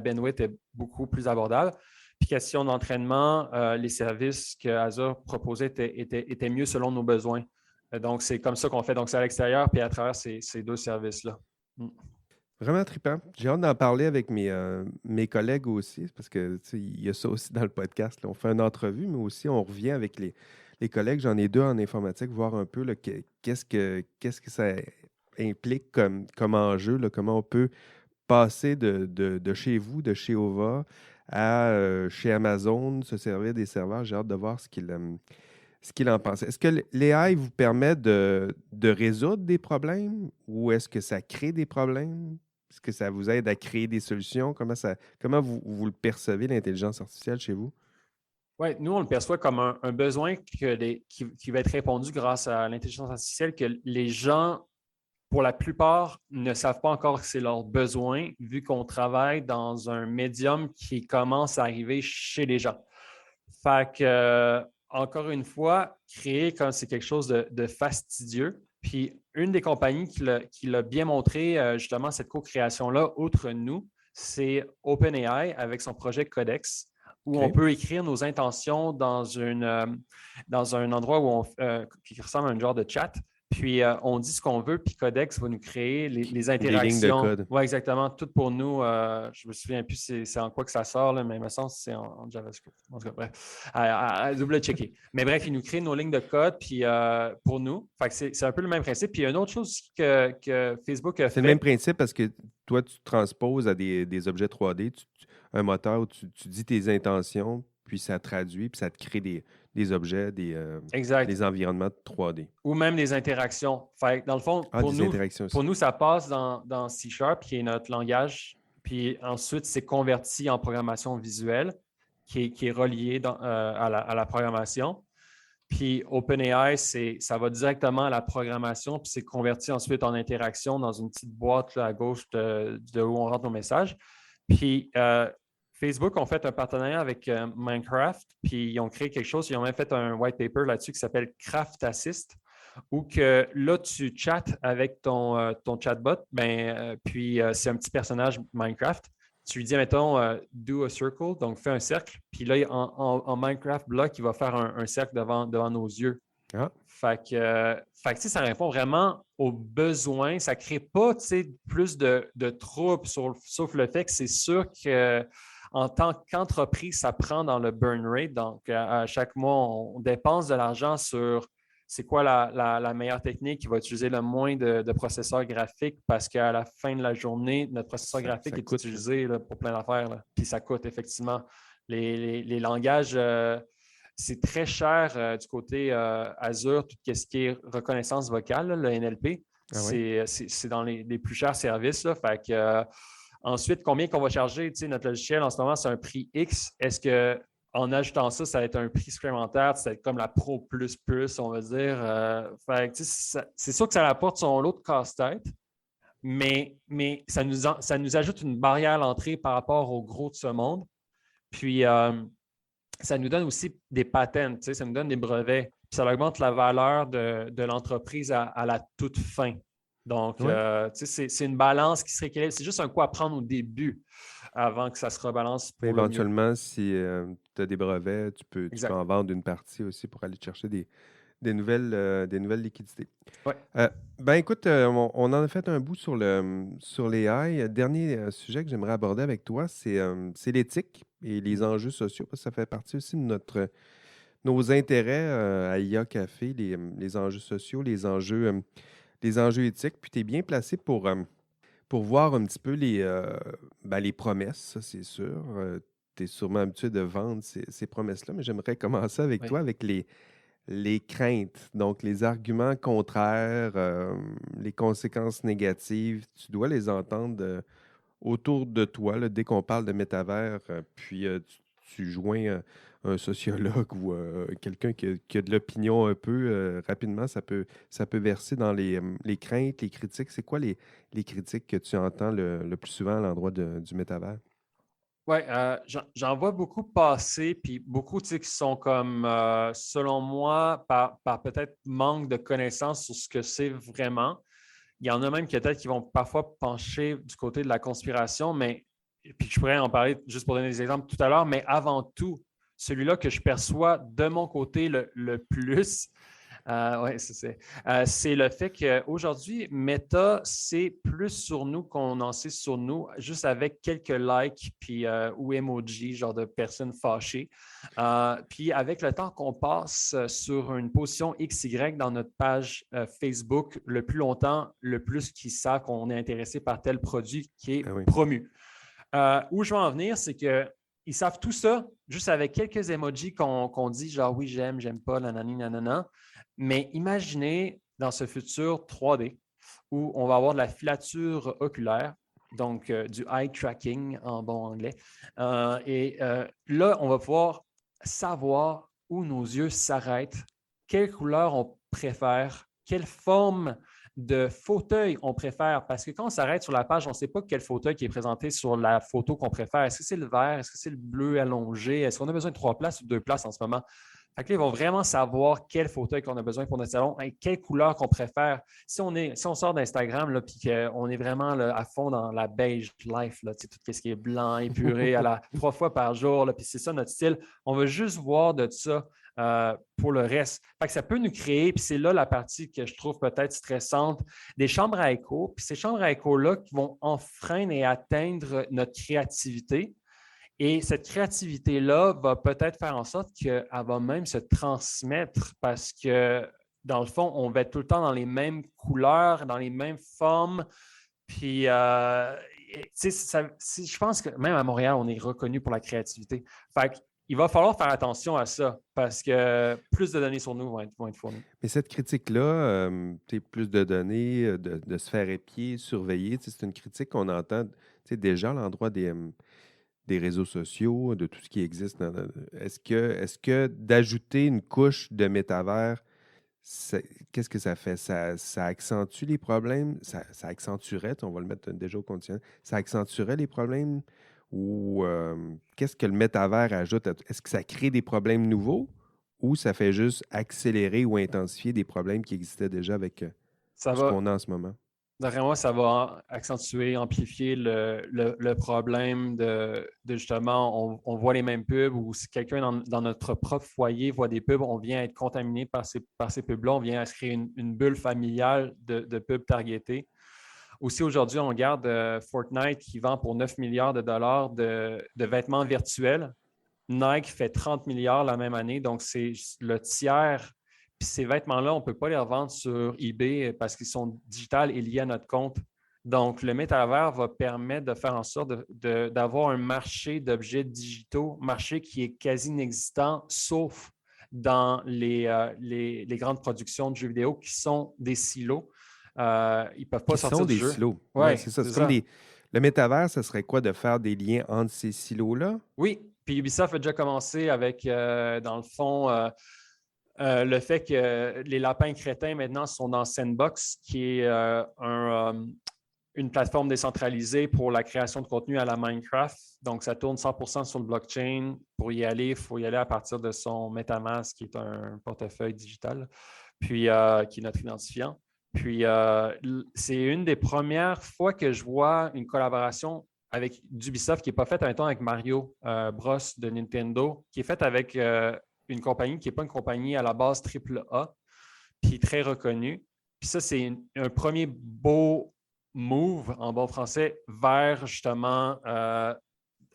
bandwidth est beaucoup plus abordable. Puis question d'entraînement, les services que Azure proposait étaient mieux selon nos besoins. Donc, c'est comme ça qu'on fait. Donc, c'est à l'extérieur puis à travers ces deux services-là. Vraiment trippant. J'ai hâte d'en parler avec mes collègues aussi, parce que il y a ça aussi dans le podcast. Là. On fait une entrevue, mais aussi on revient avec les collègues. J'en ai deux en informatique, voir un peu là, qu'est-ce que ça implique comme enjeu, là, comment on peut passer de chez vous, de chez OVA, à chez Amazon, se servir des serveurs. J'ai hâte de voir ce qu'il en pense. Est-ce que l'AI vous permet de résoudre des problèmes ou est-ce que ça crée des problèmes? Est-ce que ça vous aide à créer des solutions? Comment vous le percevez, l'intelligence artificielle, chez vous? Oui, nous, on le perçoit comme un besoin qui va être répondu grâce à l'intelligence artificielle, que les gens, pour la plupart, ne savent pas encore que c'est leur besoin, vu qu'on travaille dans un médium qui commence à arriver chez les gens. Fait que, encore une fois, créer comme c'est quelque chose de fastidieux. Puis, une des compagnies qui l'a bien montré, justement, cette co-création-là, outre nous, c'est OpenAI avec son projet Codex, où on peut écrire nos intentions dans un endroit qui ressemble à un genre de chat. Puis, on dit ce qu'on veut, puis Codex va nous créer les interactions. Des lignes de code. Oui, exactement. Tout pour nous. Je ne me souviens plus c'est en quoi que ça sort, là, mais il me semble que c'est en JavaScript. En tout cas, bref, à double-checker. Mais bref, il nous crée nos lignes de code puis, pour nous. Fait que c'est un peu le même principe. Puis, il y a une autre chose que Facebook a fait. C'est le même principe parce que toi, tu transposes à des objets 3D, un moteur où tu dis tes intentions, puis ça traduit, puis ça te crée des objets, des environnements 3D. Ou même des interactions. Fait que dans le fond, pour nous, ça passe dans C#, qui est notre langage, puis ensuite, c'est converti en programmation visuelle, qui est relié à la programmation. Puis OpenAI, ça va directement à la programmation, puis c'est converti ensuite en interaction dans une petite boîte là, à gauche de où on rentre nos messages. Puis Facebook ont fait un partenariat avec Minecraft, puis ils ont créé quelque chose, ils ont même fait un white paper là-dessus qui s'appelle Craft Assist, où que là, tu chattes avec ton chatbot, puis c'est un petit personnage Minecraft. Tu lui dis, mettons, do a circle, donc fais un cercle, puis là, en Minecraft Block, il va faire un cercle devant nos yeux. Ah. Fait que ça répond vraiment aux besoins. Ça ne crée pas plus de troubles, sauf le fait que c'est sûr qu'en tant qu'entreprise, ça prend dans le burn rate. Donc, à chaque mois, on dépense de l'argent sur c'est quoi la meilleure technique qui va utiliser le moins de processeurs graphiques parce qu'à la fin de la journée, notre processeur graphique est utilisé là, pour plein d'affaires. Puis ça coûte effectivement. Les langages, c'est très cher du côté Azure, tout ce qui est reconnaissance vocale, là, le NLP. C'est dans les plus chers services. Là, fait que, ensuite, combien qu'on va charger? Notre logiciel, en ce moment, c'est un prix X. Est-ce que en ajoutant ça, ça va être un prix supplémentaire, ça va être comme la Pro Plus Plus, on va dire. C'est sûr que ça apporte son lot de casse-tête, mais ça nous ajoute une barrière à l'entrée par rapport au gros de ce monde. Puis, ça nous donne aussi des patents, ça nous donne des brevets. Puis ça augmente la valeur de l'entreprise à la toute fin. Donc, c'est une balance qui se rééquilibre. C'est juste un coup à prendre au début avant que ça se rebalance pour éventuellement, si as des brevets, tu peux Exact. en vendre une partie aussi pour aller chercher des nouvelles liquidités. Ouais. Ben écoute, on en a fait un bout sur l'AI. Dernier sujet que j'aimerais aborder avec toi, c'est l'éthique et les enjeux sociaux, parce que ça fait partie aussi de nos intérêts à IA Café, les enjeux sociaux, les enjeux éthiques. Puis tu es bien placé pour voir un petit peu les promesses, ça c'est sûr. Tu es sûrement habitué de vendre ces promesses-là, mais j'aimerais commencer avec Oui. toi, avec les craintes, donc les arguments contraires, les conséquences négatives. Tu dois les entendre autour de toi, là, dès qu'on parle de métavers, puis tu joins un sociologue ou quelqu'un qui a de l'opinion un peu rapidement, ça peut verser dans les craintes, les critiques. C'est quoi les critiques que tu entends le plus souvent à l'endroit du métavers? Oui, j'en vois beaucoup passer, puis beaucoup qui sont comme, selon moi, par peut-être manque de connaissances sur ce que c'est vraiment. Il y en a même qui peut-être qui vont parfois pencher du côté de la conspiration, mais puis je pourrais en parler juste pour donner des exemples tout à l'heure, mais avant tout, celui-là que je perçois de mon côté le plus, oui, c'est le fait qu'aujourd'hui, Meta, c'est plus sur nous qu'on en sait sur nous, juste avec quelques likes puis, ou emojis, genre de personnes fâchées. Puis avec le temps qu'on passe sur une position XY dans notre page Facebook, le plus longtemps, le plus qu'ils savent qu'on est intéressé par tel produit qui est Ah oui. promu. Où je veux en venir, c'est qu'ils savent tout ça juste avec quelques emojis qu'on dit genre oui, j'aime pas, nanani, nanana. Mais imaginez dans ce futur 3D où on va avoir de la filature oculaire, donc du eye tracking en bon anglais. Là, on va pouvoir savoir où nos yeux s'arrêtent, quelle couleur on préfère, quelle forme de fauteuil on préfère. Parce que quand on s'arrête sur la page, on ne sait pas quel fauteuil qui est présenté sur la photo qu'on préfère. Est-ce que c'est le vert? Est-ce que c'est le bleu allongé? Est-ce qu'on a besoin de 3 places ou 2 places en ce moment? Fait que là, ils vont vraiment savoir quel fauteuil qu'on a besoin pour notre salon et quelle couleur qu'on préfère. Si on sort d'Instagram et qu'on est vraiment là, à fond dans la beige life, là, tout ce qui est blanc, épuré, 3 fois par jour, puis c'est ça notre style, on va juste voir de ça pour le reste. Fait que ça peut nous créer, puis c'est là la partie que je trouve peut-être stressante, des chambres à écho. Puis ces chambres à écho-là qui vont enfreindre et atteindre notre créativité. Et cette créativité-là va peut-être faire en sorte qu'elle va même se transmettre parce que, dans le fond, on va être tout le temps dans les mêmes couleurs, dans les mêmes formes. Puis, je pense que même à Montréal, on est reconnu pour la créativité. Fait qu'il va falloir faire attention à ça parce que plus de données sur nous vont être fournies. Mais cette critique-là, plus de données, de se faire épier, surveiller, c'est une critique qu'on entend déjà à l'endroit des réseaux sociaux, de tout ce qui existe. Est-ce que d'ajouter une couche de métavers, qu'est-ce que ça fait? Ça accentue les problèmes? Ça accentuerait, on va le mettre déjà au conditionnel, ça accentuerait les problèmes? Ou qu'est-ce que le métavers ajoute? Est-ce que ça crée des problèmes nouveaux ou ça fait juste accélérer ou intensifier des problèmes qui existaient déjà avec Ça ce va, qu'on a en ce moment? D'après moi, ça va accentuer, amplifier le problème de justement, on voit les mêmes pubs ou si quelqu'un dans notre propre foyer voit des pubs, on vient être contaminé par ces pubs-là, on vient à se créer une bulle familiale de pubs targetées. Aussi, aujourd'hui, on regarde Fortnite qui vend pour 9 milliards de dollars de vêtements virtuels. Nike fait 30 milliards la même année, donc c'est le tiers. Puis ces vêtements-là, on ne peut pas les revendre sur eBay parce qu'ils sont digitales et liés à notre compte. Donc, le métavers va permettre de faire en sorte d'avoir un marché d'objets digitaux, marché qui est quasi inexistant, sauf dans les grandes productions de jeux vidéo qui sont des silos. Ils ne peuvent pas Qui sortir sont du des jeu. silos. Oui, Ouais, c'est ça. c'est C'est comme ça. le métavers, ce serait quoi de faire des liens entre ces silos-là? Oui, puis Ubisoft a déjà commencé avec, dans le fond, le fait que les lapins crétins maintenant sont dans Sandbox, qui est une plateforme décentralisée pour la création de contenu à la Minecraft. Donc, ça tourne 100% sur le blockchain. Pour y aller, il faut y aller à partir de son MetaMask, qui est un portefeuille digital, puis qui est notre identifiant. Puis, c'est une des premières fois que je vois une collaboration avec d'Ubisoft, qui n'est pas faite, mettons, avec Mario Bros de Nintendo, qui est faite avec une compagnie qui n'est pas une compagnie à la base AAA, puis très reconnue. Puis ça, c'est un premier beau move, en bon français, vers justement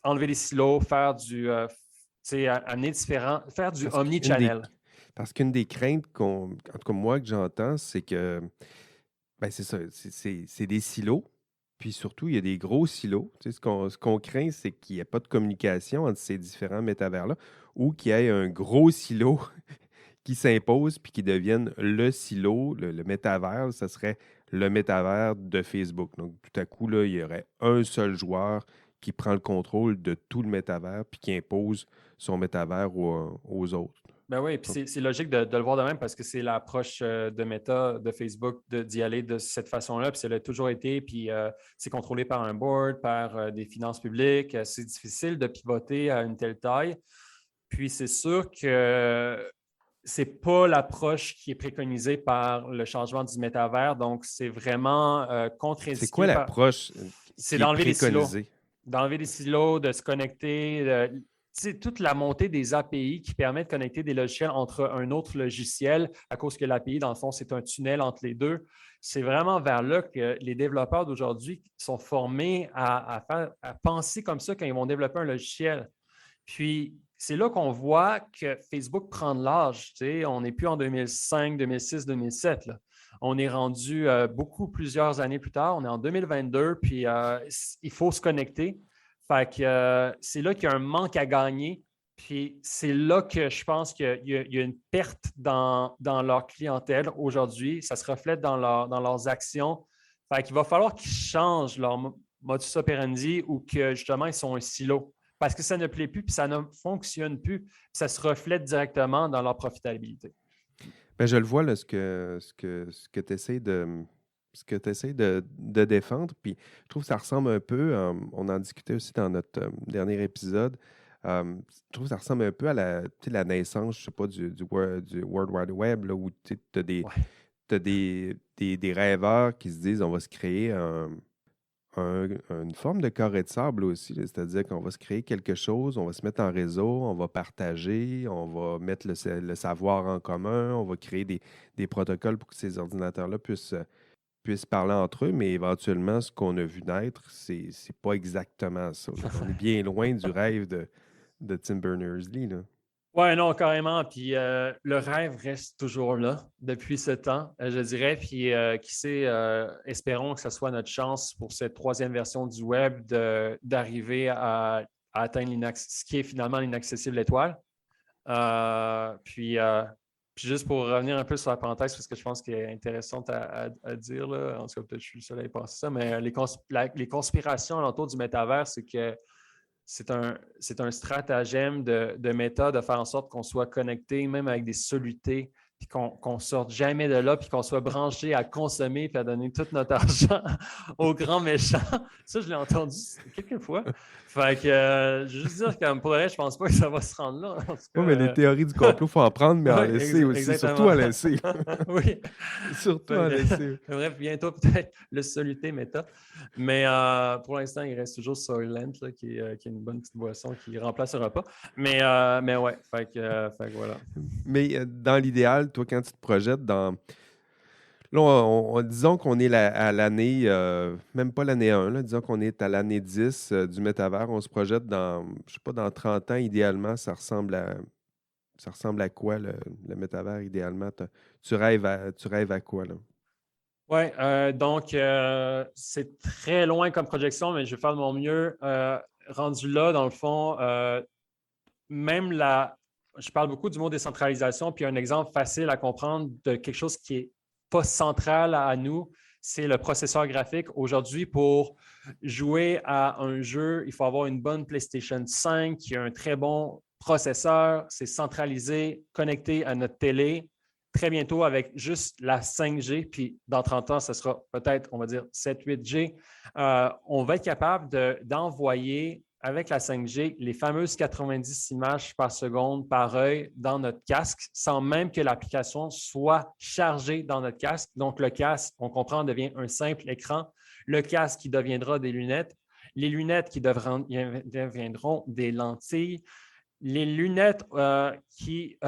enlever les silos, faire du, amener différent, faire du omnichannel. Parce qu'une des craintes en tout cas moi que j'entends, c'est que ben c'est ça, c'est des silos. Puis surtout, il y a des gros silos. Tu sais, ce qu'on craint, c'est qu'il n'y ait pas de communication entre ces différents métavers-là ou qu'il y ait un gros silo qui s'impose puis qui devienne le silo, le métavers. Ça serait le métavers de Facebook. Donc, tout à coup, là, il y aurait un seul joueur qui prend le contrôle de tout le métavers puis qui impose son métavers aux autres. Ben oui, puis c'est logique de le voir de même parce que c'est l'approche de Meta, de Facebook, d'y aller de cette façon-là. Puis ça l'a toujours été. Puis c'est contrôlé par un board, par des finances publiques. C'est difficile de pivoter à une telle taille. Puis c'est sûr que c'est pas l'approche qui est préconisée par le changement du métavers. Donc, c'est vraiment contre-indiqué. C'est quoi l'approche C'est qui est d'enlever les silos. préconisée? D'enlever les silos, de se connecter, toute la montée des API qui permet de connecter des logiciels entre un autre logiciel, à cause que l'API, dans le fond, c'est un tunnel entre les deux. C'est vraiment vers là que les développeurs d'aujourd'hui sont formés à penser comme ça quand ils vont développer un logiciel. Puis, c'est là qu'on voit que Facebook prend de l'âge. On n'est plus en 2005, 2006, 2007. Là. On est rendu plusieurs années plus tard. On est en 2022, puis il faut se connecter. Fait que c'est là qu'il y a un manque à gagner. Puis c'est là que je pense qu'il y a une perte dans leur clientèle aujourd'hui. Ça se reflète dans leurs actions. Fait qu'il va falloir qu'ils changent leur modus operandi ou que justement ils sont un silo. Parce que ça ne plaît plus, puis ça ne fonctionne plus. Puis ça se reflète directement dans leur profitabilité. Ben, je le vois, là, ce que tu essaies de défendre. Puis je trouve que ça ressemble un peu, on en discutait aussi dans notre dernier épisode, je trouve que ça ressemble un peu à la naissance, je sais pas, du World Wide Web, là, où tu as des rêveurs qui se disent on va se créer une forme de carré de sable aussi, c'est-à-dire qu'on va se créer quelque chose, on va se mettre en réseau, on va partager, on va mettre le savoir en commun, on va créer des protocoles pour que ces ordinateurs-là puissent parler entre eux, mais éventuellement, ce qu'on a vu naître, c'est pas exactement ça. On est bien loin du rêve de Tim Berners-Lee. Oui, non, carrément. Puis le rêve reste toujours là depuis ce temps, je dirais. Puis qui sait, espérons que ce soit notre chance pour cette troisième version du web d'arriver à atteindre ce qui est finalement l'inaccessible étoile. Puis juste pour revenir un peu sur la parenthèse, parce que je pense qu'elle est intéressante à dire, là. En tout cas, peut-être que je suis le seul à y penser ça, mais les conspirations autour du métavers, c'est que c'est un stratagème de Meta de faire en sorte qu'on soit connecté, même avec des solutés, puis qu'on ne sorte jamais de là, puis qu'on soit branché à consommer, puis à donner tout notre argent aux grands méchants. Ça, je l'ai entendu quelques fois. Fait que, juste dire, comme pour vrai, je pense pas que ça va se rendre là. Oui, mais les théories du complot, il faut en prendre, mais en laisser aussi. Exactement. Surtout en laisser. Oui. Surtout en laisser. Bref, bientôt peut-être le soluté Meta. Mais pour l'instant, il reste toujours Soylent, là, qui est une bonne petite boisson qui remplace le repas. Mais ouais, fait que voilà. Mais dans l'idéal, toi, quand tu te projettes dans... Là, disons qu'on est à l'année, même pas l'année 1, là, disons qu'on est à l'année 10 du métavers. On se projette dans, je sais pas, dans 30 ans, idéalement, ça ressemble à quoi, le métavers, idéalement? Tu rêves à quoi, là? Oui, donc c'est très loin comme projection, mais je vais faire de mon mieux. Rendu là, dans le fond, je parle beaucoup du mot décentralisation, puis un exemple facile à comprendre de quelque chose qui est pas central à nous, c'est le processeur graphique. Aujourd'hui, pour jouer à un jeu, il faut avoir une bonne PlayStation 5 qui a un très bon processeur. C'est centralisé, connecté à notre télé. Très bientôt, avec juste la 5G, puis dans 30 ans, ce sera peut-être, on va dire, 7-8G, on va être capable d'envoyer avec la 5G les fameuses 90 images par seconde par œil dans notre casque sans même que l'application soit chargée dans notre casque. Donc, le casque, on comprend, devient un simple écran. Le casque qui deviendra des lunettes. les lunettes qui deviendront des lentilles, les lunettes qui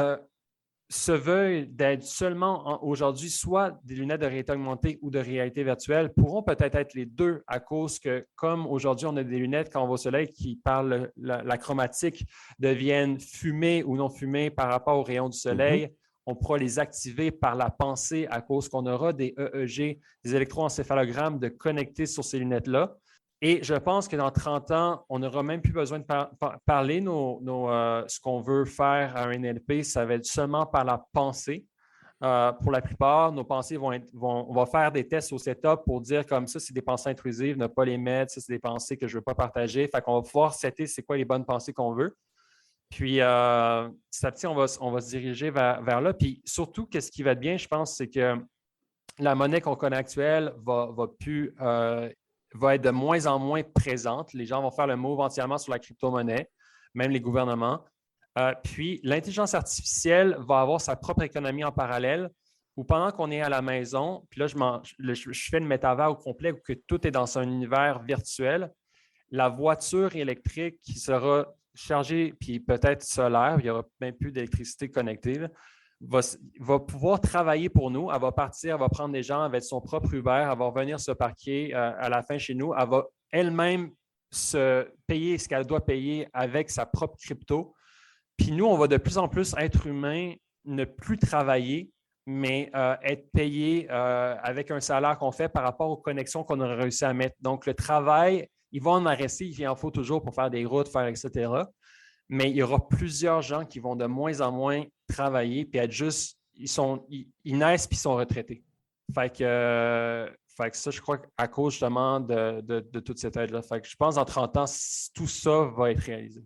se veulent d'être seulement aujourd'hui soit des lunettes de réalité augmentée ou de réalité virtuelle pourront peut-être être les deux à cause que, comme aujourd'hui, on a des lunettes quand on va au soleil qui, par la chromatique, deviennent fumées ou non fumées par rapport aux rayons du soleil. On pourra les activer par la pensée à cause qu'on aura des EEG, des électroencéphalogrammes de connectés sur ces lunettes-là. Et je pense que dans 30 ans, on n'aura même plus besoin de parler ce qu'on veut faire à un NLP. Ça va être seulement par la pensée. Pour la plupart, nos pensées on va faire des tests au setup pour dire comme ça, c'est des pensées intrusives, ne pas les mettre, ça, c'est des pensées que je ne veux pas partager. Fait qu'on va pouvoir setter c'est quoi les bonnes pensées qu'on veut. Puis, petit à petit, on va se diriger vers là. Puis, surtout, qu'est-ce qui va être bien, je pense, c'est que la monnaie qu'on connaît actuelle va être de moins en moins présente. Les gens vont faire le move entièrement sur la crypto-monnaie, même les gouvernements. Puis, l'intelligence artificielle va avoir sa propre économie en parallèle où pendant qu'on est à la maison, puis là, je fais le métavers au complet où que tout est dans un univers virtuel, la voiture électrique qui sera chargée, puis peut-être solaire, il n'y aura même plus d'électricité connectée, va pouvoir travailler pour nous. Elle va partir, elle va prendre des gens, elle va être son propre Uber, elle va revenir se parquer à la fin chez nous. Elle va elle-même se payer ce qu'elle doit payer avec sa propre crypto. Puis nous, on va de plus en plus, être humain, ne plus travailler, mais être payé avec un salaire qu'on fait par rapport aux connexions qu'on aura réussi à mettre. Donc, le travail, il va en rester, il en faut toujours pour faire des routes, faire etc. Mais il y aura plusieurs gens qui vont de moins en moins travailler puis être juste, ils naissent puis ils sont retraités. Fait que ça, je crois qu'à cause justement de toute cette aide-là. Fait que je pense que dans 30 ans, tout ça va être réalisé.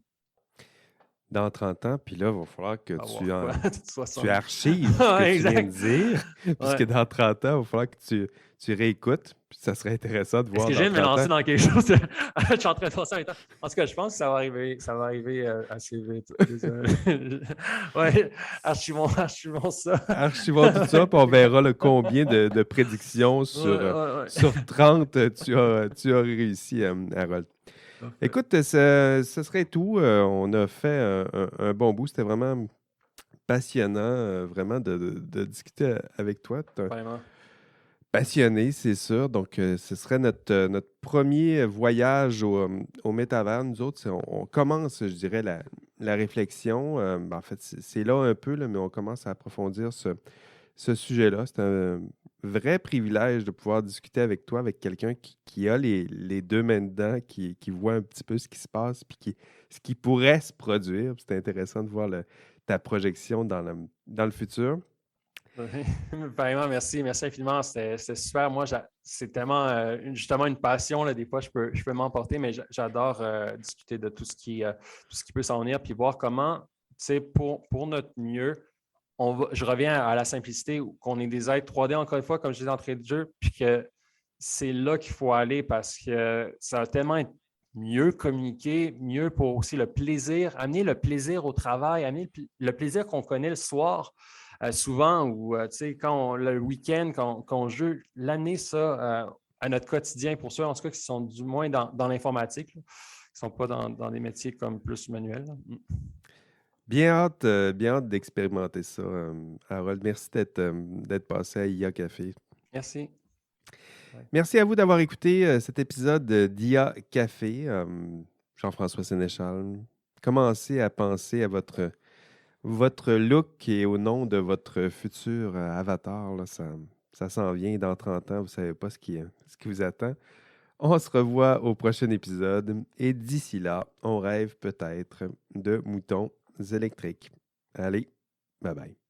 Dans 30 ans, puis là, il va falloir que tu archives ce que tu viens de dire, puisque dans 30 ans, il va falloir que tu réécoutes, puis ça serait intéressant de voir. Est-ce que je viens de me lancer dans quelque chose? Je suis en train de penser en même temps. En tout cas, je pense que ça va arriver assez vite. Oui, archivons ça. Archivons tout ça, puis on verra combien de prédictions sur 30 tu as réussi, Harold. Écoute, ce serait tout. On a fait un bon bout. C'était vraiment passionnant, vraiment, de discuter avec toi. Vraiment. Passionné, c'est sûr. Donc, ce serait notre premier voyage au métavers. Nous autres, on commence, je dirais, la réflexion. En fait, c'est là un peu, là, mais on commence à approfondir ce sujet-là. C'est un vrai privilège de pouvoir discuter avec toi, avec quelqu'un qui a les deux mains dedans, qui voit un petit peu ce qui se passe, puis ce qui pourrait se produire. C'est intéressant de voir ta projection dans le futur. Vraiment, merci. Merci infiniment. C'était super. Moi, c'est tellement justement une passion. Là, des fois, je peux m'emporter, mais j'adore discuter de tout ce qui peut s'en venir, puis voir comment, tu sais, pour notre mieux, je reviens à la simplicité, qu'on est des êtres 3D, encore une fois, comme je disais d'entrée de jeu, puis que c'est là qu'il faut aller parce que ça va tellement être mieux communiquer, mieux pour aussi le plaisir, amener le plaisir au travail, amener le plaisir qu'on connaît le soir. Souvent, ou le week-end, quand on joue, l'amener ça à notre quotidien pour ceux, en tout cas, qui sont du moins dans l'informatique, qui ne sont pas dans des métiers comme plus manuels. Bien hâte d'expérimenter ça, Harold. Merci d'être passé à IA Café. Merci. Ouais. Merci à vous d'avoir écouté cet épisode d'IA Café. Jean-François Sénéchal, commencez à penser à votre look et au nom de votre futur avatar. Là, ça s'en vient dans 30 ans. Vous ne savez pas ce qui vous attend. On se revoit au prochain épisode. Et d'ici là, on rêve peut-être de moutons électriques. Allez, bye bye.